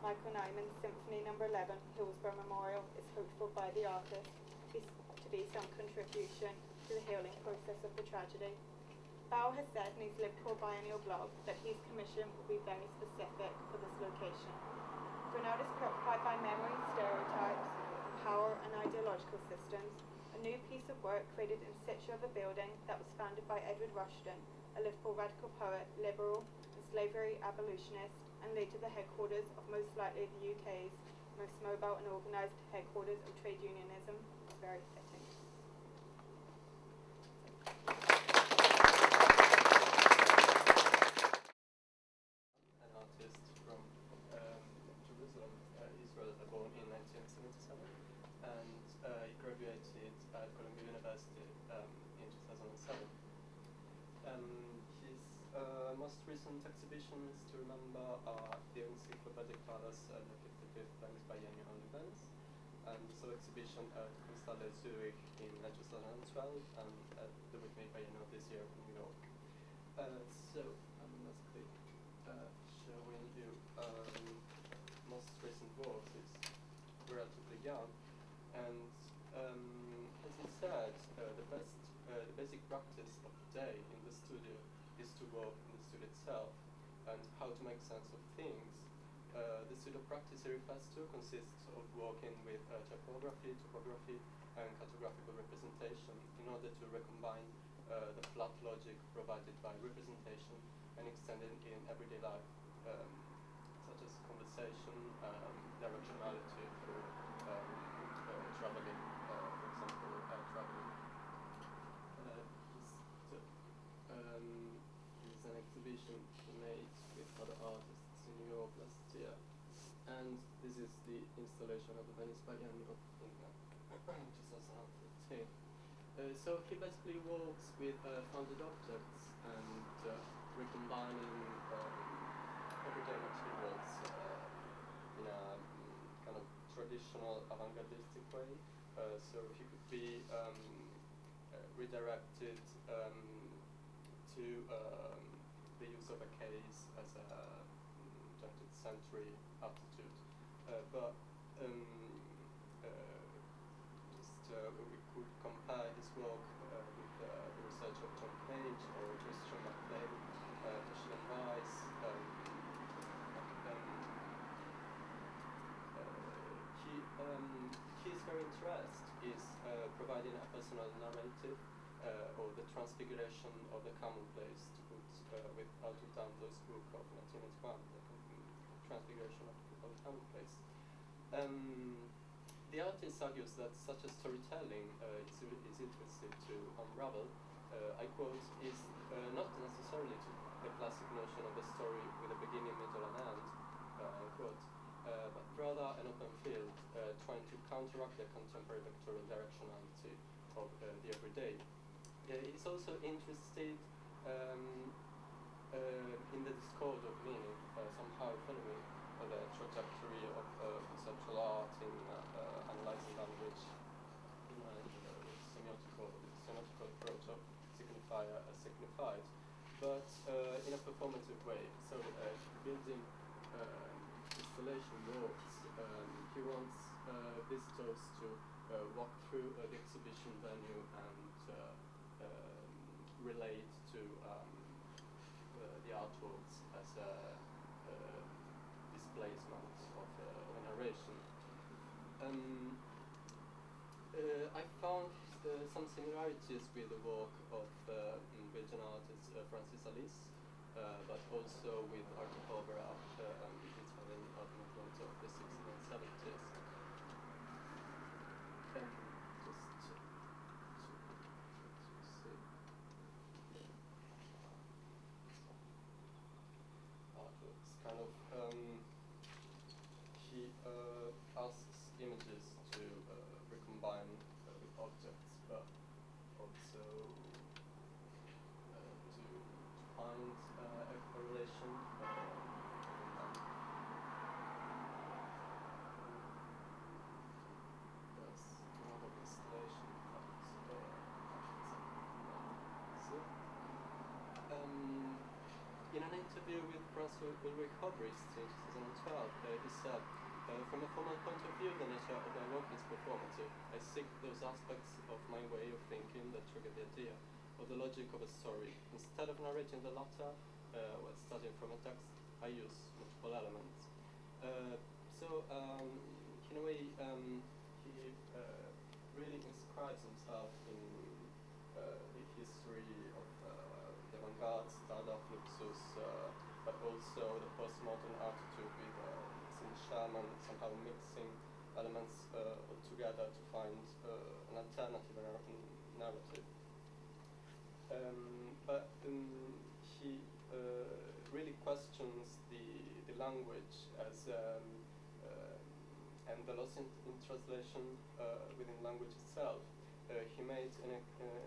Michael Nyman's Symphony No. 11, Hillsborough Memorial, is hoped for by the artist to be some contribution to the healing process of the tragedy. Bauer has said in his Liverpool Biennial blog that his commission will be very specific for this location. For an artist preoccupied by memory, stereotypes, power and ideological systems, a new piece of work created in situ of a building that was founded by Edward Rushton, a Liverpool radical poet, liberal and slavery abolitionist, and later the headquarters of most likely the UK's most mobile and organised headquarters of trade unionism, is very fitting. An artist from Jerusalem, Israel, born in 1977, and he graduated at Columbia University in 2007. His most recent exhibitions to remember are the Encyclopedic Palace and the 55th Venice Biennial in Venice, and the exhibition at Kunsthalle Zurich in 2012, and at the Whitney Biennial this year in New York. So I'm basically showing you most recent works. It's relatively young, and as he said, the basic practice of the day in the studio is to work in the studio itself and how to make sense of things. The studio practice he refers to consists of working with typography, topography, and cartographical representation in order to recombine the flat logic provided by representation and extend it in everyday life, such as conversation, directionality through traveling, for example, traveling. This is an exhibition he made with other artists in New York last year, and this is the installation of the Venice Biennial in 2015. So he basically works with founded objects and recombining everyday materials in a kind of traditional avant-gardistic way. So he could be redirected to the use of a case as a 20th century aptitude. But we could compare his work with the research of John Cage or Christian McLean, Michel primary interest is providing a personal narrative or the transfiguration of the commonplace, to put with Arthur Danto's book of 1981, the transfiguration of the commonplace. The artist argues that such a storytelling is interested to unravel, I quote, is not necessarily to the classic notion of the story with a beginning, middle and end, unquote, but rather an open field trying to counteract the contemporary vectorial directionality of the everyday. He's also interested in the discord of meaning, somehow following the trajectory of conceptual art in analyzing language in a semiotical approach of signifier as signified, but in a performative way. So building installation works, he wants visitors to walk through the exhibition venue and relate to the artworks as a displacement of a narration. I found some similarities with the work of Belgian artist Francis Alice, but also with Arthur Povera, Italian art movement of the 60s and 70s. Kind of, he asks images to recombine with objects, but also to find a correlation. There's another installation in an interview with Professor Ulrich Hobrist in 2012, he said, from a formal point of view, the nature of my work is performative. I seek those aspects of my way of thinking that trigger the idea, or the logic of a story. Instead of narrating the latter, while studying from a text, I use multiple elements. In a way, he really inscribes himself in the history of the avant-garde, Dada, Fluxus, but also the postmodern attitude with Cindy Sherman, somehow mixing elements together to find an alternative narrative. But he really questions the language as and the loss in translation within language itself. He made an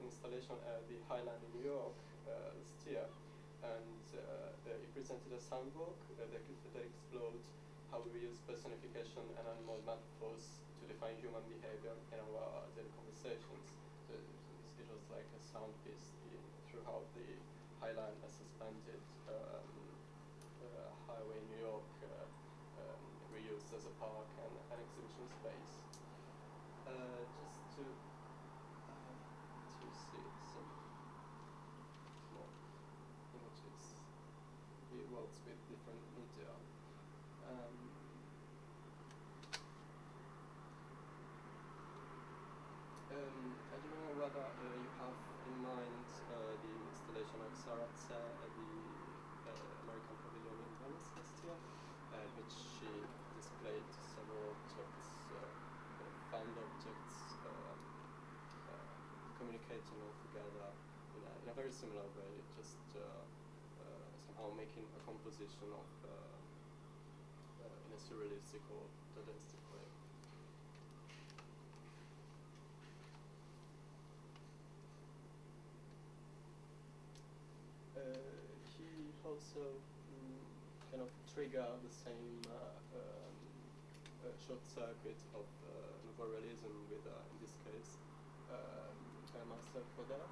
installation at the Highland in New York last year, and he presented a soundbook that explored how we use personification and animal metaphors to define human behavior in our daily conversations. So it was like a sound piece throughout the Highland, a suspended highway in New York, reused as a park and an exhibition space. Just to see some more images. He works with different media. I don't know whether you have in mind the installation of Saratze at the American Pavilion in Venice last year, which she displayed several objects, found objects, communicating all together in a very similar way, just somehow making a composition of in a surrealistic or dadaistic way. He also kind of triggered the same short circuit of nouveau realism with, in this case, Marcel Proder, the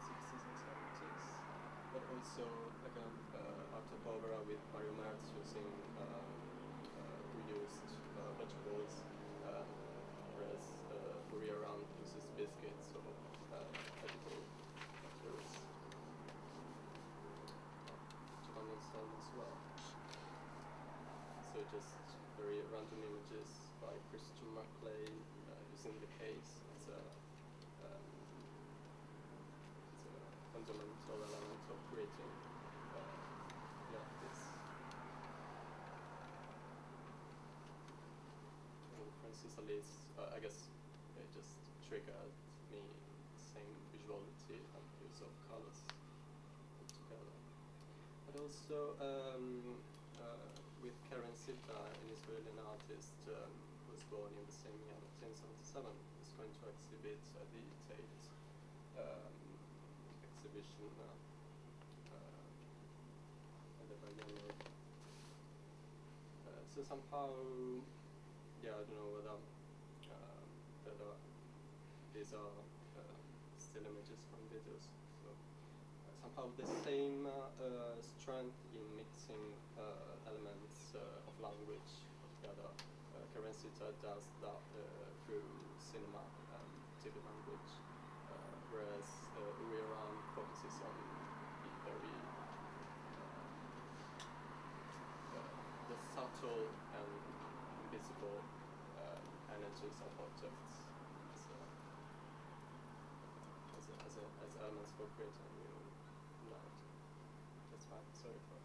60s and 70s, but also, again, Arthur Povera with Mario Merz using reused vegetables, whereas Fourier Rand uses biscuits or vegetable materials. To understand as well. So just very random images by Christian Maclay, using the case as a fundamental element of creating this. And Francis Alice, I guess it just triggered me the same visuality and use of colors together. But also with Karen Sita, an Israeli artist who was born in the same year, 1977, is going to exhibit at the Tate exhibition at the Biennial. So somehow, yeah, I don't know whether these are still images from videos. So somehow the same strength in mixing elements of language together. Karen Sita does that through cinema and TV language, whereas Uri Aram focuses on the very the subtle and invisible energies of objects as elements for creating new narrative. That's fine. Sorry for